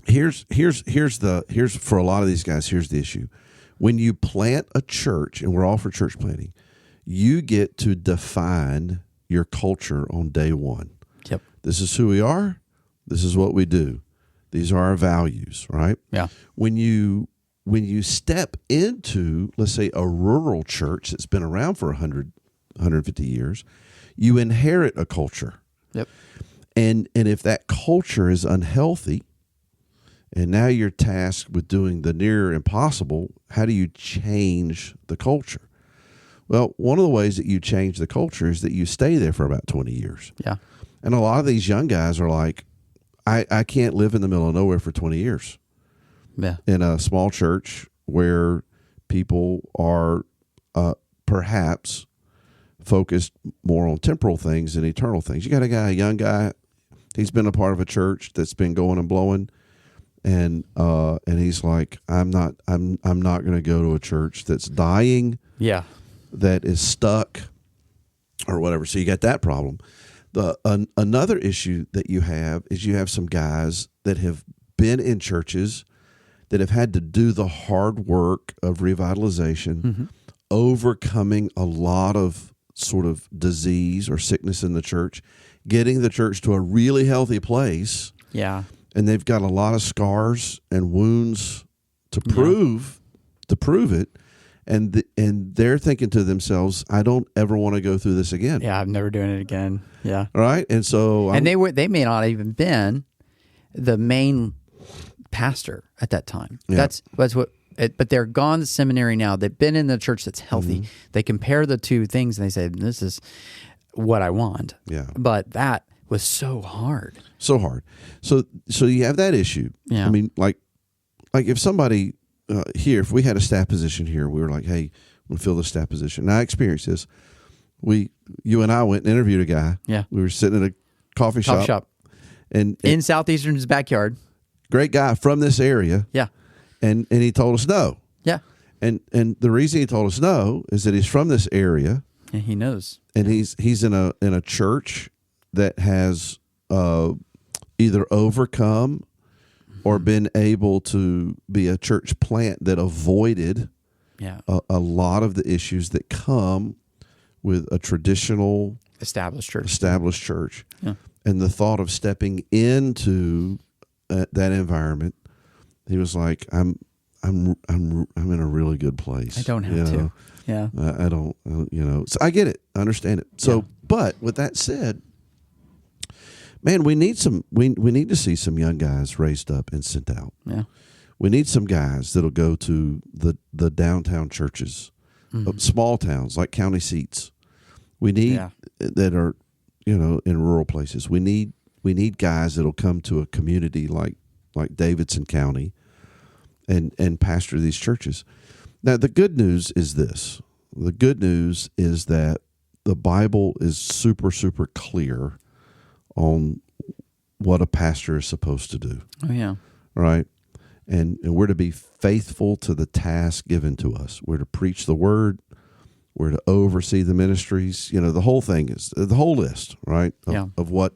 B: here's for a lot of these guys, here's the issue. When you plant a church, and we're all for church planting, you get to define your culture on day one.
A: Yep.
B: This is who we are. This is what we do. These are our values, right?
A: Yeah.
B: When you step into, let's say, a rural church that's been around for 100, 150 years, you inherit a culture.
A: Yep.
B: And if that culture is unhealthy, and now you're tasked with doing the near impossible, how do you change the culture? Well, one of the ways that you change the culture is that you stay there for about 20 years.
A: Yeah.
B: And a lot of these young guys are like, I can't live in the middle of nowhere for 20 years.
A: Yeah.
B: In a small church where people are perhaps focused more on temporal things than eternal things. You got a young guy, he's been a part of a church that's been going and blowing, and he's like, I'm not going to go to a church that's dying.
A: Yeah.
B: That is stuck or whatever. So you got that problem. Another issue that you have is you have some guys that have been in churches that have had to do the hard work of revitalization, overcoming a lot of sort of disease or sickness in the church, getting the church to a really healthy place.
A: Yeah.
B: And they've got a lot of scars and wounds to prove it. And they're thinking to themselves, I don't ever want to go through this again.
A: Yeah, I'm never doing it again. Yeah.
B: Right? And so
A: they may not even been the main pastor at that time.
B: Yeah.
A: That's what but they're gone to seminary now. They've been in the church that's healthy. They compare the two things and they say, this is what I want.
B: Yeah.
A: But that was so hard.
B: So hard. So you have that issue.
A: Yeah.
B: I mean, like if somebody here, if we had a staff position here, we were like, hey, we'll fill the staff position. And I experienced this. You and I went and interviewed a guy.
A: Yeah.
B: We were sitting at a coffee shop. And
A: in Southeastern's backyard.
B: Great guy from this area.
A: Yeah.
B: And he told us no.
A: Yeah.
B: And the reason he told us no is that he's from this area.
A: And he knows.
B: And he's in a church that has either overcome or been able to be a church plant that avoided a lot of the issues that come with a traditional
A: established
B: church.
A: Yeah.
B: And the thought of stepping into that environment, he was like, I'm in a really good place.
A: I don't have to. Yeah.
B: I don't, so I get it. I understand it. So,
A: Yeah.
B: but with that said, man, we need we need to see some young guys raised up and sent out.
A: Yeah.
B: We need some guys that'll go to the downtown churches, small towns like county seats. We need that are, in rural places. We need guys that'll come to a community like Davidson County and pastor these churches. Now, the good news is this. The good news is that the Bible is super, super clear on what a pastor is supposed to do.
A: Oh, yeah.
B: Right? And we're to be faithful to the task given to us. We're to preach the word. We're to oversee the ministries. The whole thing is the whole list, right? Of what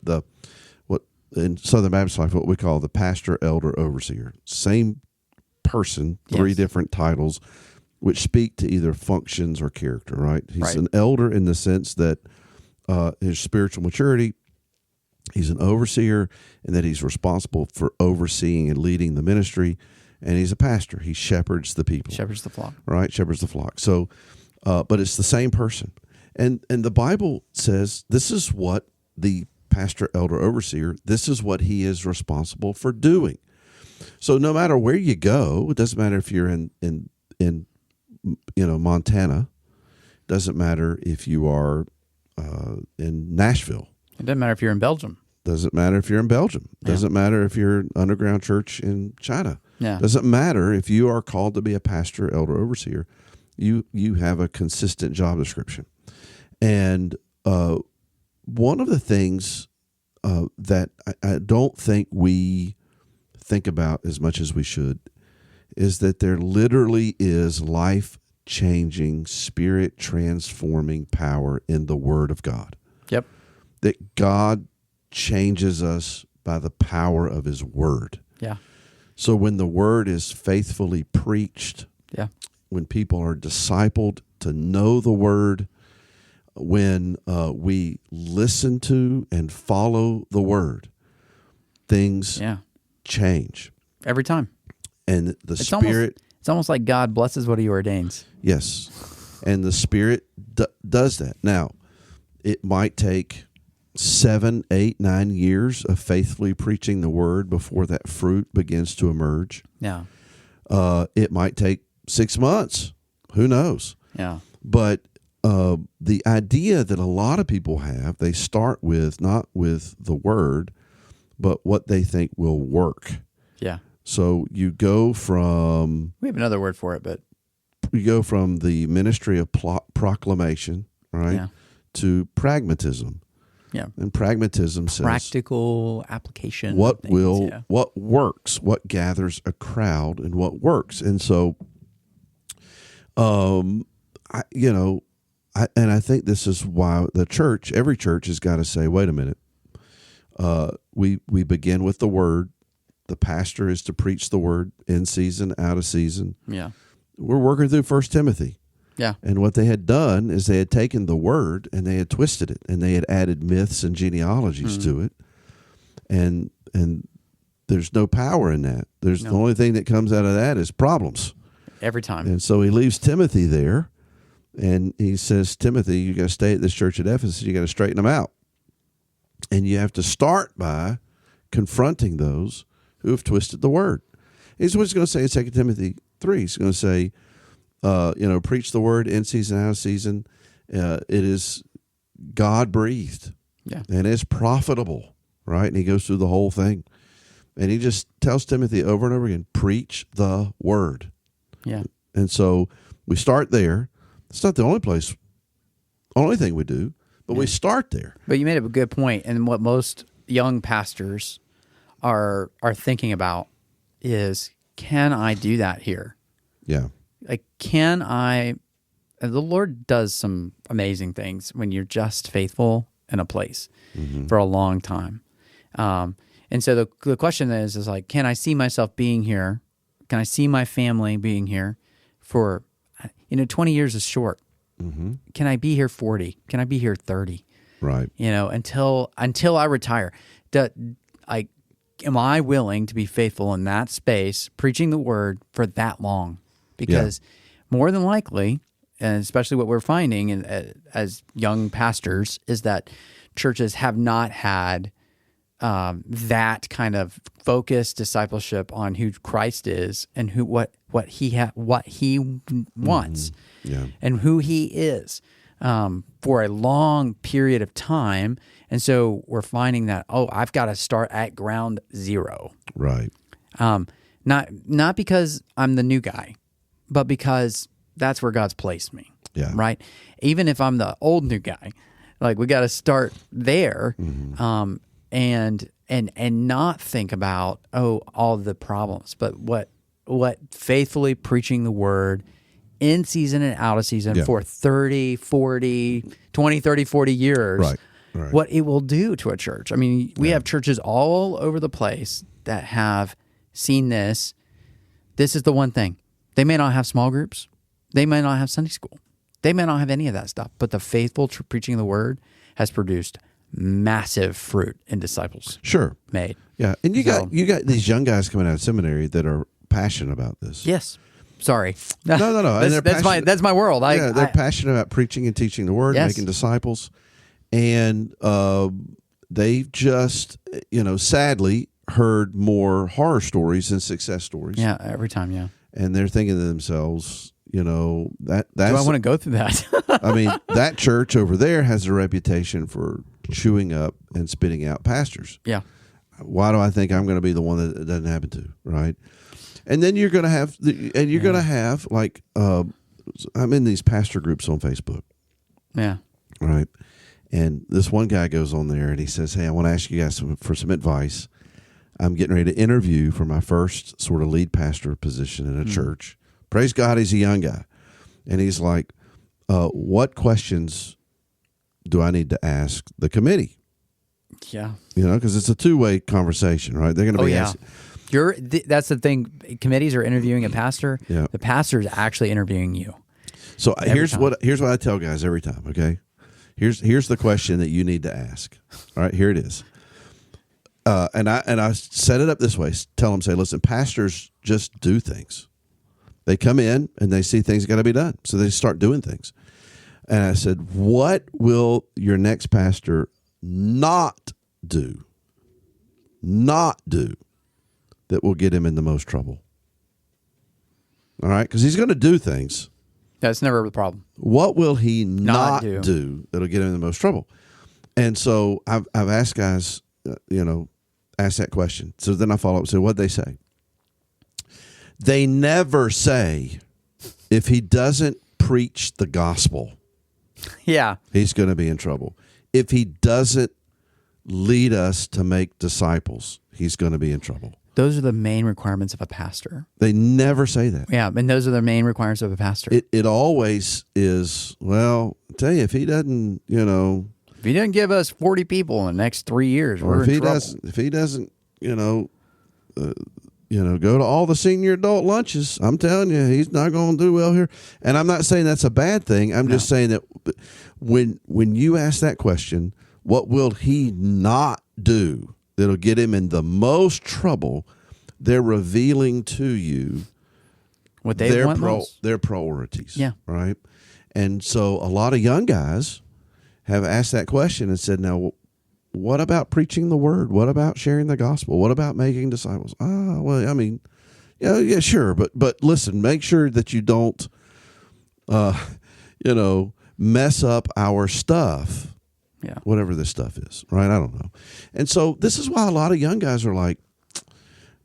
B: in Southern Baptist life, what we call the pastor, elder, overseer. Same person, three different titles, which speak to either functions or character, right? He's an elder in the sense that his spiritual maturity. He's an overseer and that he's responsible for overseeing and leading the ministry. And he's a pastor. He shepherds the people.
A: Shepherds the flock.
B: Right? Shepherds the flock. So, but it's the same person. And the Bible says this is what the pastor, elder, overseer, this is what he is responsible for doing. So no matter where you go, it doesn't matter if you're in Montana. It doesn't matter if you are in Nashville.
A: It doesn't matter if you're in Belgium.
B: Doesn't matter if you're in Belgium. Doesn't matter if you're an underground church in China.
A: Yeah.
B: Doesn't matter if you are called to be a pastor, elder, overseer. You have a consistent job description. And one of the things that I don't think we think about as much as we should is that there literally is life-changing, spirit-transforming power in the Word of God.
A: Yep.
B: That God changes us by the power of His Word.
A: Yeah.
B: So when the Word is faithfully preached, when people are discipled to know the Word, when we listen to and follow the Word, things change.
A: Every time.
B: And the Spirit...
A: It's almost like God blesses what He ordains.
B: Yes. And the Spirit does that. Now, it might take 7, 8, 9 years of faithfully preaching the Word before that fruit begins to emerge.
A: Yeah.
B: It might take 6 months. Who knows?
A: Yeah.
B: But the idea that a lot of people have, they start with not with the Word, but what they think will work.
A: Yeah.
B: So you go from...
A: We have another word for it, but...
B: You go from the ministry of proclamation, right,
A: Yeah.
B: to pragmatism.
A: Yeah.
B: And pragmatism says...
A: Practical application.
B: What
A: of things,
B: will, what works, what gathers a crowd, and what works. And so, I think this is why the church, every church has got to say, wait a minute, we begin with the Word. The pastor is to preach the Word in season, out of season.
A: Yeah.
B: We're working through 1 Timothy.
A: Yeah.
B: And what they had done is they had taken the Word and they had twisted it and they had added myths and genealogies to it. And there's no power in that. The only thing that comes out of that is problems.
A: Every time.
B: And so he leaves Timothy there and he says, Timothy, you got to stay at this church at Ephesus. You got to straighten them out. And you have to start by confronting those who have twisted the Word. Here's what he's going to say in 2 Timothy 3. He's going to say, preach the Word in season, out of season. It is God-breathed.
A: Yeah.
B: And it's profitable, right? And he goes through the whole thing. And he just tells Timothy over and over again, preach the Word.
A: Yeah.
B: And so we start there. It's not the only thing we do, but we start there.
A: But you made a good point, and what most young pastors are thinking about is, can I do that here?
B: Yeah.
A: Like, can I? And the Lord does some amazing things when you're just faithful in a place for a long time. And so the question is like, can I see myself being here? Can I see my family being here for, 20 years is short. Can I be here 40? Can I be here 30?
B: Right.
A: Until I retire. Am I willing to be faithful in that space, preaching the Word for that long? Because more than likely, and especially what we're finding as young pastors, is that churches have not had that kind of focused discipleship on who Christ is and what he wants and who he is for a long period of time. And so we're finding that, I've got to start at ground zero.
B: Right.
A: Not because I'm the new guy, but because that's where God's placed me.
B: Yeah.
A: Right. Even if I'm the old new guy, like we got to start there, and not think about all the problems, but what faithfully preaching the word in season and out of season for 30, 40, 20, 30, 40 years.
B: Right.
A: What it will do to a church. I mean, we have churches all over the place that have seen this. This is the one thing. They may not have small groups. They may not have Sunday school. They may not have any of that stuff. But the faithful preaching of the word has produced massive fruit in disciples.
B: Sure.
A: Made.
B: Yeah. And you got these young guys coming out of seminary that are passionate about this.
A: Yes. Sorry.
B: No. And
A: that's my world.
B: They're passionate about preaching and teaching the word, making disciples. And they've just, sadly heard more horror stories than success stories.
A: Yeah, every time, yeah.
B: And they're thinking to themselves, that's...
A: Do I want to go through that?
B: I mean, that church over there has a reputation for chewing up and spitting out pastors.
A: Yeah.
B: Why do I think I'm going to be the one that it doesn't happen to, right? And then you're going to have, going to have, like, I'm in these pastor groups on Facebook.
A: Yeah.
B: Right. And this one guy goes on there and he says, hey, I want to ask you guys for some advice. I'm getting ready to interview for my first sort of lead pastor position in a church. Praise God, he's a young guy. And he's like, what questions do I need to ask the committee?
A: Yeah.
B: Because it's a two-way conversation, right? They're going to be asking.
A: That's the thing. Committees are interviewing a pastor.
B: Yeah.
A: The pastor is actually interviewing you.
B: So here's what I tell guys every time, okay? Here's the question that you need to ask. All right, here it is. And I set it up this way. Tell them, say, listen, pastors just do things. They come in and they see things got to be done, so they start doing things. And I said, what will your next pastor not do? Not do that will get him in the most trouble. All right, because he's going to do things.
A: That's never the problem.
B: What will he not do that'll get him in the most trouble? And so I've asked guys, ask that question. So then I follow up and say, what'd they say? They never say, if he doesn't preach the gospel, he's going to be in trouble. If he doesn't lead us to make disciples, he's going to be in trouble.
A: Those are the main requirements of a pastor.
B: They never say that.
A: Yeah, and those are the main requirements of a pastor.
B: It always is, well, I tell you, if he doesn't,
A: if he doesn't give us 40 people in the next 3 years,
B: or
A: we're in trouble.
B: If he doesn't, go to all the senior adult lunches, I'm telling you, he's not going to do well here. And I'm not saying that's a bad thing. I'm just saying that when you ask that question, what will he not do that'll get him in the most trouble? They're revealing to you
A: what they want most.
B: Their priorities.
A: Yeah.
B: Right. And so a lot of young guys have asked that question and said, now, what about preaching the word? What about sharing the gospel? What about making disciples? Well, I mean, yeah, sure. But listen, make sure that you don't, mess up our stuff.
A: Yeah.
B: Whatever this stuff is, right? I don't know. And so this is why a lot of young guys are like,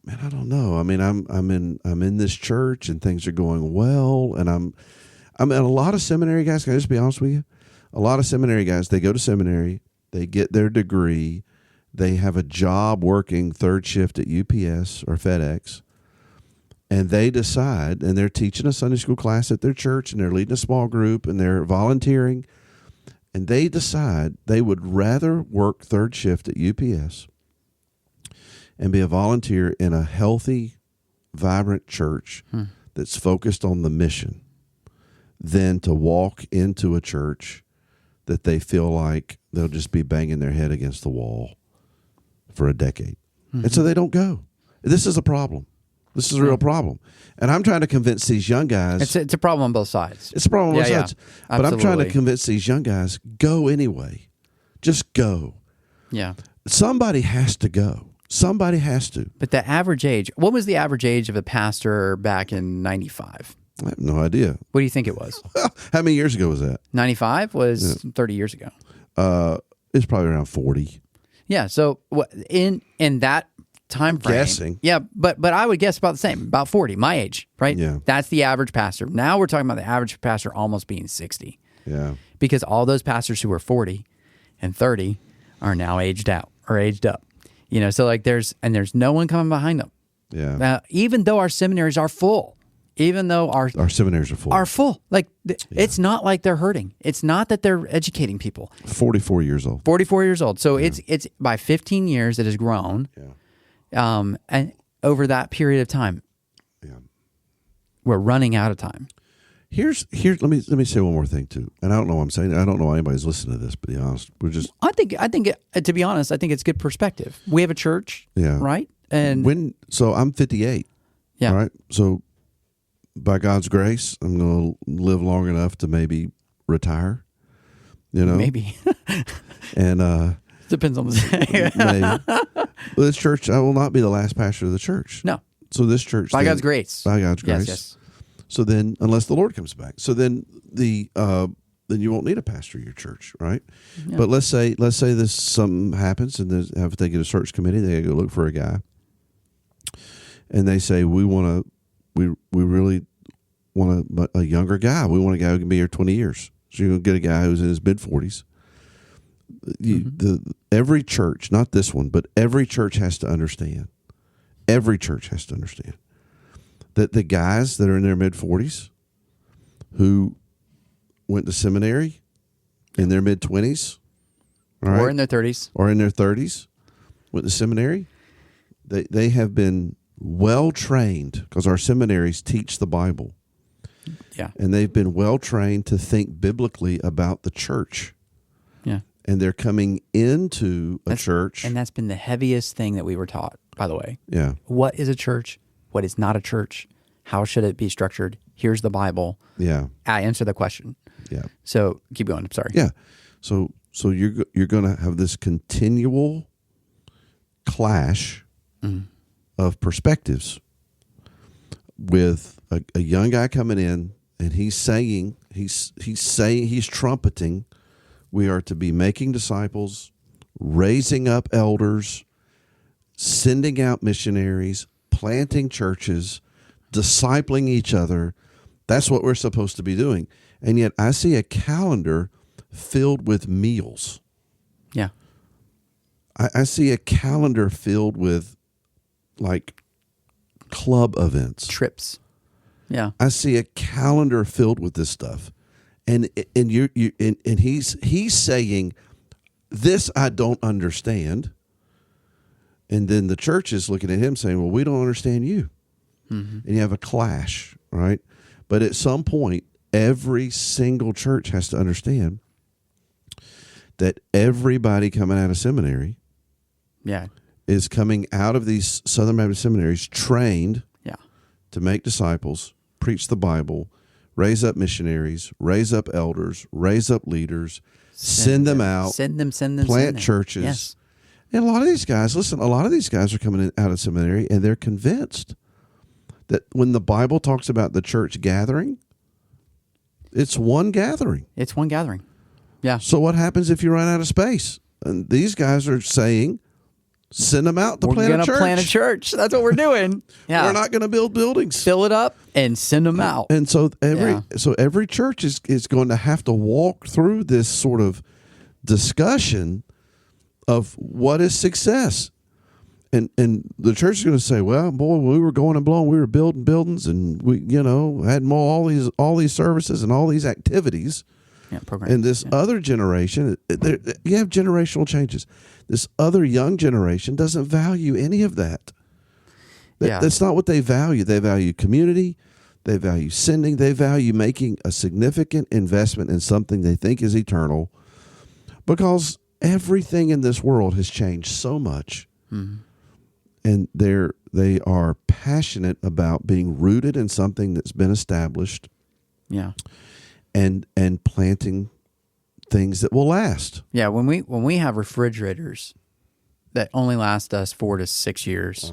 B: man, I don't know. I mean, I'm in this church and things are going well, and I'm in a lot of seminary guys. Can I just be honest with you? A lot of seminary guys, they go to seminary, they get their degree, they have a job working third shift at UPS or FedEx, and they decide, and they're teaching a Sunday school class at their church, and they're leading a small group, and they're volunteering, and they decide they would rather work third shift at UPS and be a volunteer in a healthy, vibrant church that's focused on the mission than to walk into a church that they feel like they'll just be banging their head against the wall for a decade. And so they don't go. This is a problem. This is a real problem. And I'm trying to convince these young guys.
A: It's a problem on both sides.
B: It's a problem on both
A: Yeah,
B: sides. But I'm trying to
A: absolutely.
B: convince these young guys, go anyway. Just go.
A: Yeah.
B: Somebody has to go. Somebody has to.
A: But the average age, what was the average age of a pastor back in 95?
B: I have no idea.
A: What do you think it was?
B: How many years ago was that?
A: 95 was 30 years ago.
B: It's probably around 40.
A: Yeah. So in that time frame,
B: Guessing.
A: yeah, but I would guess about the same, about 40, my age, right?
B: Yeah.
A: That's the average pastor. Now we're talking about the average pastor almost being 60,
B: Yeah.
A: because all those pastors who were 40 and 30 are now aged out or aged up. So like there's no one coming behind them.
B: Yeah.
A: Even though our seminaries are full, even though our
B: seminaries are full.
A: like it's not like they're hurting. It's not that they're educating people.
B: 44 years old.
A: 44 years old. So it's by 15 years it has grown.
B: Yeah.
A: And over that period of time,
B: Yeah.
A: we're running out of time.
B: Here's let me say one more thing too. And I don't know what I'm saying. I don't know why anybody's listening to this, but to be honest, we're just
A: I think to be honest, I think it's good perspective. We have a church,
B: Yeah.
A: right? And
B: so I'm 58.
A: yeah,
B: Right. So by God's grace, I'm going to live long enough to maybe retire.
A: maybe
B: And
A: depends on the
B: maybe. Well, this church, I will not be the last pastor of the church.
A: no,
B: So this church,
A: by
B: then-
A: God's grace.
B: by God's grace.
A: Yes.
B: So then, unless the Lord comes back, so then then you won't need a pastor of your church, right?
A: Yeah.
B: But let's say this something happens, and if they get a search committee, they go look for a guy, and they say we really want a younger guy. We want a guy who can be here 20 years. So you're gonna get a guy who's in his mid 40s. Every church, not this one, but every church has to understand. Every church has to understand that the guys that are in their mid 40s who went to seminary in their mid 20s,
A: Or in their 30s.
B: or in their 30s, went to seminary, they have been well trained, because our seminaries teach the Bible.
A: Yeah.
B: And they've been well trained to think biblically about the church.
A: Yeah.
B: And they're coming into a church.
A: And that's been the heaviest thing that we were taught, by the way.
B: Yeah.
A: What is a church? What is not a church? How should it be structured? Here's the Bible.
B: Yeah.
A: I answer the question.
B: Yeah.
A: So keep going. I'm sorry.
B: Yeah. So you're going to have this continual clash of perspectives with a young guy coming in, and he's trumpeting, we are to be making disciples, raising up elders, sending out missionaries, planting churches, discipling each other. That's what we're supposed to be doing. And yet I see a calendar filled with meals.
A: Yeah.
B: I see a calendar filled with like club events.
A: Trips. Yeah.
B: I see a calendar filled with this stuff. And he's saying, this I don't understand. And then the church is looking at him saying, well, we don't understand you. And you have a clash, right? But at some point, every single church has to understand that everybody coming out of seminary
A: Yeah.
B: is coming out of these Southern Baptist seminaries trained
A: Yeah.
B: to make disciples, preach the Bible, raise up missionaries, raise up elders, raise up leaders, send them out,
A: Send them.
B: plant churches.
A: Yes.
B: And a lot of these guys are coming out of seminary, and they're convinced that when the Bible talks about the church gathering, it's one gathering.
A: It's one gathering. Yeah.
B: So what happens if you run out of space? And these guys are saying, send them out to
A: We're
B: plant a
A: going to
B: church.
A: plant a church. That's what we're doing. Yeah.
B: We're not going to build buildings.
A: Fill it up and send them out.
B: And so every church is going to have to walk through this sort of discussion of what is success. And the church is going to say, well, boy, when we were going and blowing, we were building buildings, and we, had all these services and all these activities.
A: Yeah, program.
B: And this other generation, you have generational changes. This other young generation doesn't value any of that. That's not what they value. They value community. They value sending. They value making a significant investment in something they think is eternal, because everything in this world has changed so much. and they are passionate about being rooted in something that's been established,
A: Yeah.
B: and planting things that will last.
A: Yeah, when we have refrigerators that only last us 4 to 6 years,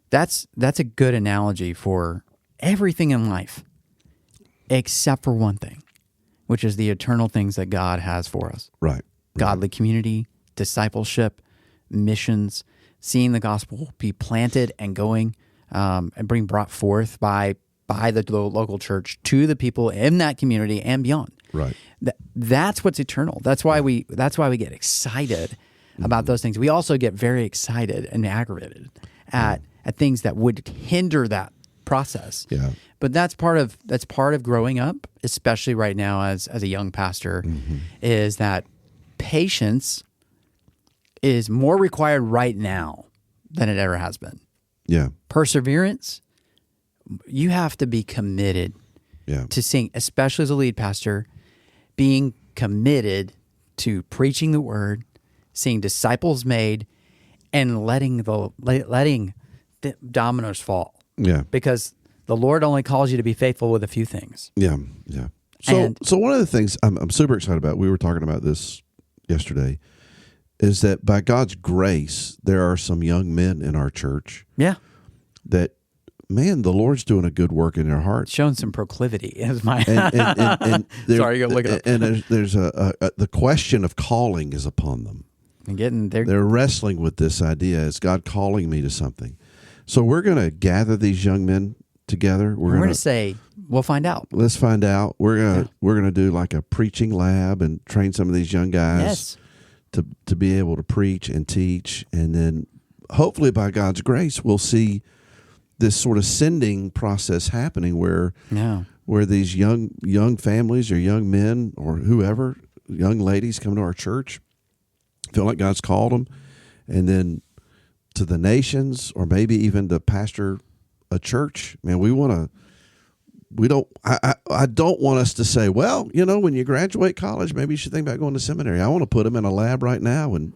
A: that's a good analogy for everything in life, except for one thing, which is the eternal things that God has for us.
B: Right.
A: Godly community, discipleship, missions, seeing the gospel be planted and going and being brought forth by the local church to the people in that community and beyond.
B: Right.
A: That's what's eternal. That's why we get excited about those things. We also get very excited and aggravated at things that would hinder that process.
B: Yeah.
A: But that's part of growing up, especially right now as a young pastor, is that patience is more required right now than it ever has been.
B: Yeah.
A: Perseverance, you have to be committed
B: Yeah.
A: to seeing, especially as a lead pastor, being committed to preaching the word, seeing disciples made, and letting the dominoes fall.
B: Yeah.
A: Because the Lord only calls you to be faithful with a few things.
B: Yeah. Yeah. So one of the things I'm super excited about, we were talking about this yesterday, is that by God's grace, there are some young men in our church
A: Yeah.
B: that, man, the Lord's doing a good work in their hearts.
A: Showing some proclivity is my.
B: And
A: Sorry, you gotta look it up.
B: And there's the question of calling is upon them.
A: And getting there.
B: They're wrestling with this idea: is God calling me to something? So we're going to gather these young men together.
A: We're going to say, we'll find out.
B: Let's find out. We're gonna do like a preaching lab and train some of these young guys
A: Yes.
B: to be able to preach and teach, and then hopefully by God's grace we'll see this sort of sending process happening where these young families or young men or whoever, young ladies come to our church, feel like God's called them, and then to the nations or maybe even to pastor a church. Man, I don't want us to say, well, when you graduate college, maybe you should think about going to seminary. I want to put them in a lab right now and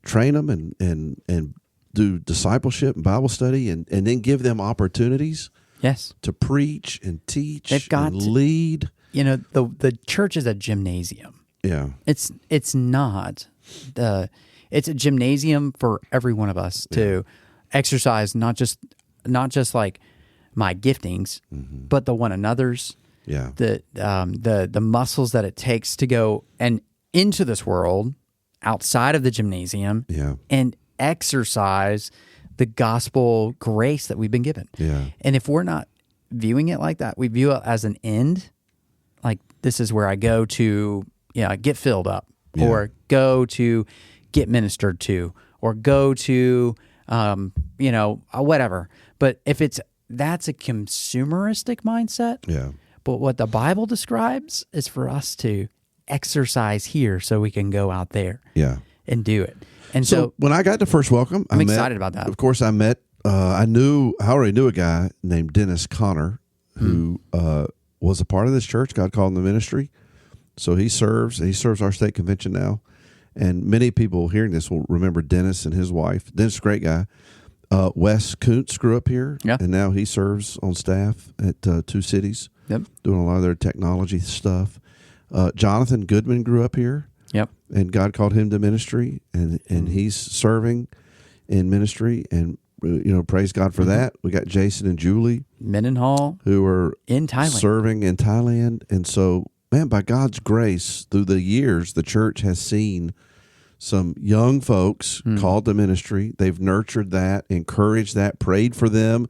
B: train them and do discipleship and Bible study and then give them opportunities
A: Yes.
B: to preach and teach
A: They've got
B: and
A: to-
B: lead.
A: The church is a gymnasium.
B: Yeah.
A: It's not it's a gymnasium for every one of us to exercise not just like my giftings, but the one another's,
B: Yeah.
A: the muscles that it takes to go and into this world outside of the gymnasium
B: Yeah.
A: and exercise the gospel grace that we've been given.
B: Yeah.
A: And if we're not viewing it like that, we view it as an end, like this is where I go to get filled up, or go to get ministered to, or go to whatever. But if that's a consumeristic mindset.
B: Yeah.
A: But what the Bible describes is for us to exercise here so we can go out there
B: Yeah.
A: and do it. And
B: So when I got to First Welcome,
A: I'm excited about that.
B: Of course, I met. I already knew a guy named Dennis Connor who was a part of this church. God called him to ministry, so he serves our state convention now. And many people hearing this will remember Dennis and his wife. Dennis, is a great guy. Wes Kuntz grew up here, and now he serves on staff at Two Cities, doing a lot of their technology stuff. Jonathan Goodman grew up here.
A: Yep.
B: And God called him to ministry, and he's serving in ministry, and praise God for that. We got Jason and Julie
A: Mendenhall,
B: who are
A: in Thailand,
B: serving in Thailand, and so, man, by God's grace, through the years, the church has seen some young folks called to ministry. They've nurtured that, encouraged that, prayed for them,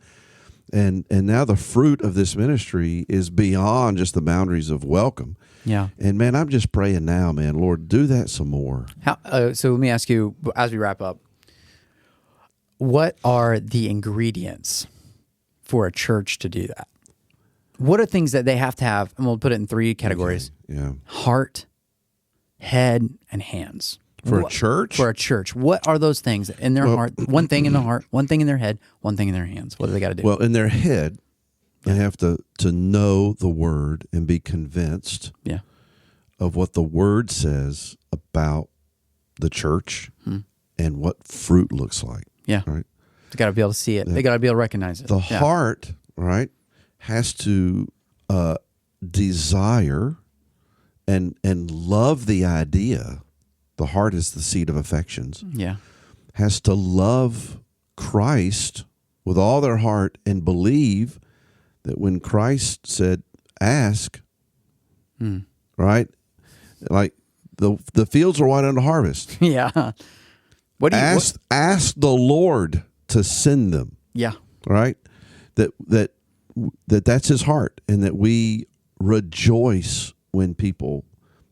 B: and now the fruit of this ministry is beyond just the boundaries of welcome.
A: Yeah.
B: And man, I'm just praying now, man, Lord, do that some more.
A: So let me ask you, as we wrap up, what are the ingredients for a church to do that? What are things that they have to have? And we'll put it in 3 categories:
B: Yeah.
A: heart, head, and hands.
B: For a church?
A: For a church. What are those things in their heart? One thing in the heart, one thing in their head, one thing in their hands. What do they got to do?
B: Well, in their head, they have to know the word and be convinced of what the word says about the church and what fruit looks like.
A: Yeah.
B: Right.
A: They got to be able to see it. They got to be able to recognize it.
B: The heart, right, has to desire and love the idea. The heart is the seat of affections.
A: Yeah.
B: Has to love Christ with all their heart and believe that when Christ said, ask, right? Like the fields are white unto harvest.
A: Yeah. What do you
B: ask the Lord to send them.
A: Yeah.
B: Right? That's his heart, and that we rejoice when people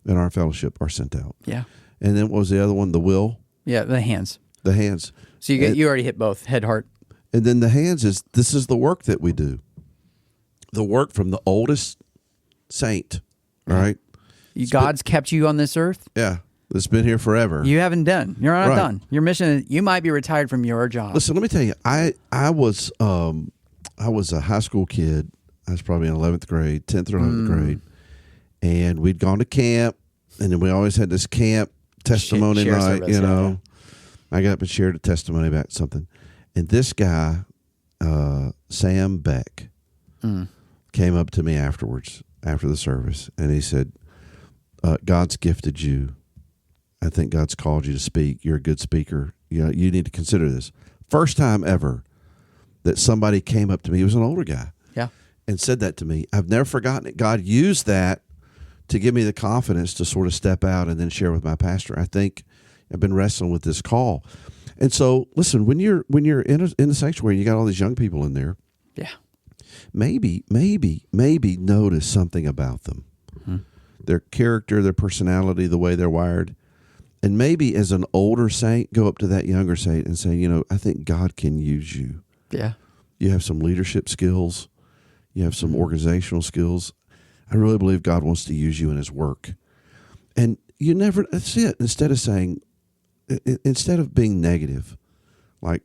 B: in our fellowship are sent out.
A: Yeah.
B: And then what was the other one? The will?
A: Yeah, the hands.
B: The hands.
A: So you already hit both, head, heart.
B: And then the hands this is the work that we do. The work from the oldest saint, right?
A: God's kept you on this earth.
B: Yeah. It's been here forever.
A: You haven't done. You're not
B: Right.
A: done. Your mission, you might be retired from your job.
B: Listen, let me tell you, I was a high school kid. I was probably in 11th grade, 10th or 11th grade. And we'd gone to camp, and then we always had this camp testimony
A: Share
B: night,
A: service,
B: you know. I got up and shared a testimony about something. And this guy, Sam Beck, came up to me afterwards, after the service, and he said, God's gifted you. I think God's called you to speak. You're a good speaker. You need to consider this. First time ever that somebody came up to me, he was an older guy, and said that to me. I've never forgotten it. God used that to give me the confidence to sort of step out and then share with my pastor. I think I've been wrestling with this call. And so, listen, when you're in the sanctuary, you got all these young people in there.
A: Yeah.
B: Maybe notice something about them. Their character, their personality, the way they're wired. And maybe as an older saint, go up to that younger saint and say, I think God can use you.
A: Yeah.
B: You have some leadership skills. You have some organizational skills. I really believe God wants to use you in his work. And that's it. Instead of being negative, like.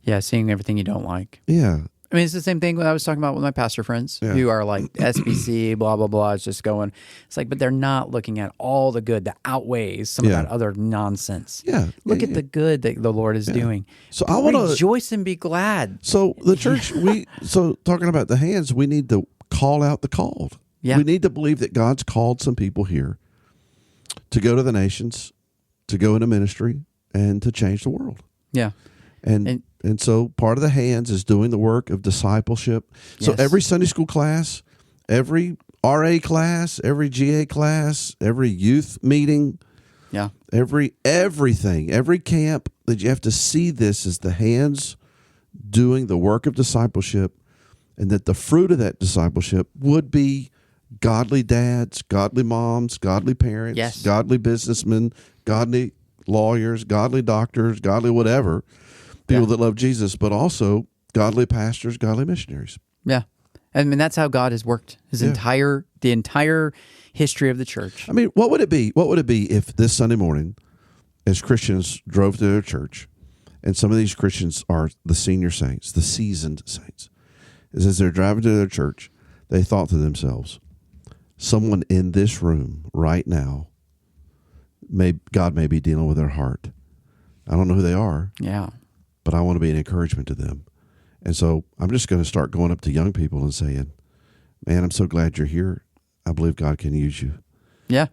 A: Yeah, seeing everything you don't like.
B: Yeah.
A: I mean, it's the same thing when I was talking about with my pastor friends who are like SBC, blah, blah, blah. It's just going. It's like, but they're not looking at all the good that outweighs some of that other nonsense.
B: Yeah.
A: Look at the good that the Lord is doing.
B: So I want to
A: rejoice and be glad.
B: So the church, talking about the hands, we need to call out the called.
A: Yeah.
B: We need to believe that God's called some people here to go to the nations, to go into ministry, and to change the world.
A: Yeah.
B: And so part of the hands is doing the work of discipleship. So every Sunday school class, every RA class, every GA class, every youth meeting, everything, every camp, that you have to see this as the hands doing the work of discipleship, and that the fruit of that discipleship would be godly dads, godly moms, godly parents, godly businessmen, godly lawyers, godly doctors, godly whatever. People that love Jesus, but also godly pastors, godly missionaries.
A: Yeah. I mean, that's how God has worked the entire history of the church.
B: I mean, what would it be? What would it be if this Sunday morning, as Christians drove to their church, and some of these Christians are the senior saints, the seasoned saints, is as they're driving to their church, they thought to themselves, someone in this room right now, God may be dealing with their heart. I don't know who they are.
A: Yeah.
B: But I want to be an encouragement to them. And so I'm just going to start going up to young people and saying, man, I'm so glad you're here. I believe God can use you.
A: Yeah.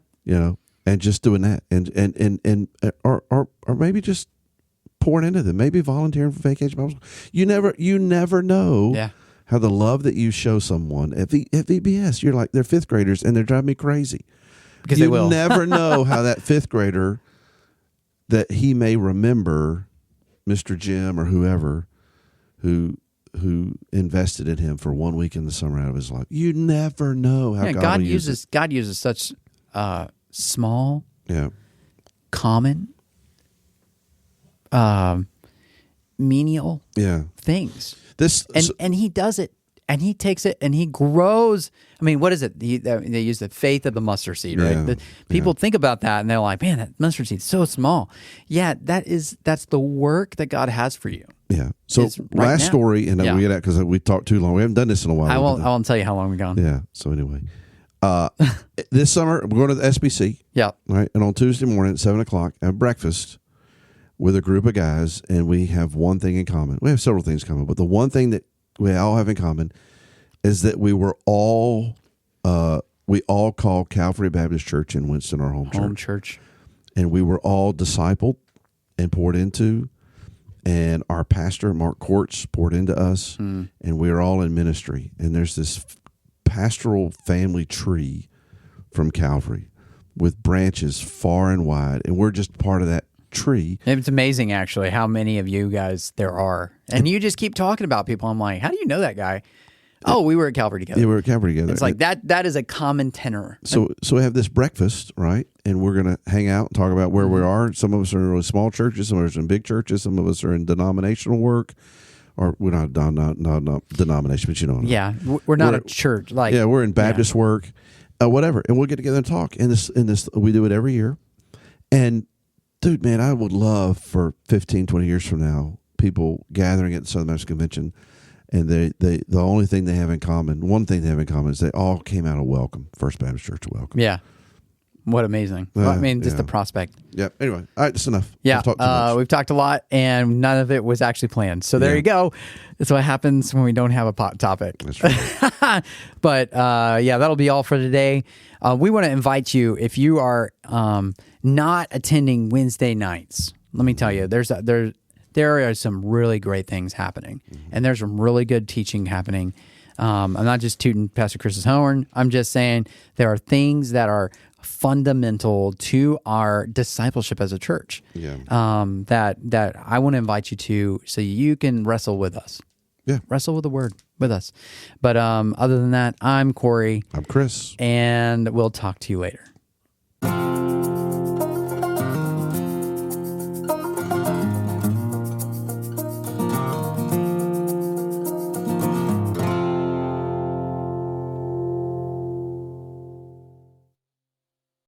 B: And just doing that. Or maybe just pouring into them, maybe volunteering for Vacation Bible School. You never know how the love that you show someone at VBS, you're like, they're fifth graders and they're driving me crazy.
A: Because they will.
B: You never know how that fifth grader, that he may remember Mr. Jim or whoever who invested in him for 1 week in the summer out of his life. You never know how God uses
A: such small, common, menial things. And he does it, and he takes it, and he grows. I mean, what is it? They use the faith of the mustard seed, right? People think about that, and they're like, man, that mustard seed is so small. Yeah, that's the work that God has for you.
B: Yeah. So last story, and then we get out because we talked too long. We haven't done this in a while.
A: I won't tell you how long we've gone.
B: Yeah. So anyway, this summer we're going to the SBC.
A: Yeah.
B: Right. And on Tuesday morning at 7:00 at breakfast, with a group of guys, and we have one thing in common. We have several things in common, but the one thing that we all have in common is that we all call Calvary Baptist Church in Winston our home church. And we were all discipled and poured into, and our pastor, Mark Quartz, poured into us, and we are all in ministry. And there's this pastoral family tree from Calvary with branches far and wide, and we're just part of that tree.
A: It's amazing, actually, how many of you guys there are. And you just keep talking about people. I'm like, how do you know that guy? Oh, we were at Calvary together.
B: Yeah, we were at Calvary together.
A: It's like that is a common tenor.
B: So we have this breakfast, right? And we're going to hang out and talk about where we are. Some of us are in really small churches. Some of us are in big churches. Some of us are in denominational work. Or we're not denomination, but you know.
A: Yeah, we're not a church. Like,
B: yeah, we're in Baptist work, whatever. And we'll get together and talk. And this, we do it every year. And, dude, man, I would love for 15, 20 years from now, people gathering at the Southern Baptist Convention, and the only thing they have in common, one thing they have in common, is they all came out of Welcome, First Baptist Church of Welcome.
A: Yeah. What amazing. Well, I mean, just the prospect.
B: Yeah. Anyway, all right, that's enough.
A: Yeah. We've talked a lot, and none of it was actually planned. So there you go. That's what happens when we don't have a topic.
B: That's right.
A: But that'll be all for today. We want to invite you, if you are not attending Wednesday nights, let me tell you, there are some really great things happening, and there's some really good teaching happening. I'm not just tooting Pastor Chris's horn. I'm just saying there are things that are fundamental to our discipleship as a church.
B: Yeah.
A: That I want to invite you to, so you can wrestle with us.
B: Yeah.
A: Wrestle with the word with us. But other than that, I'm Corey.
B: I'm Chris.
A: And we'll talk to you later.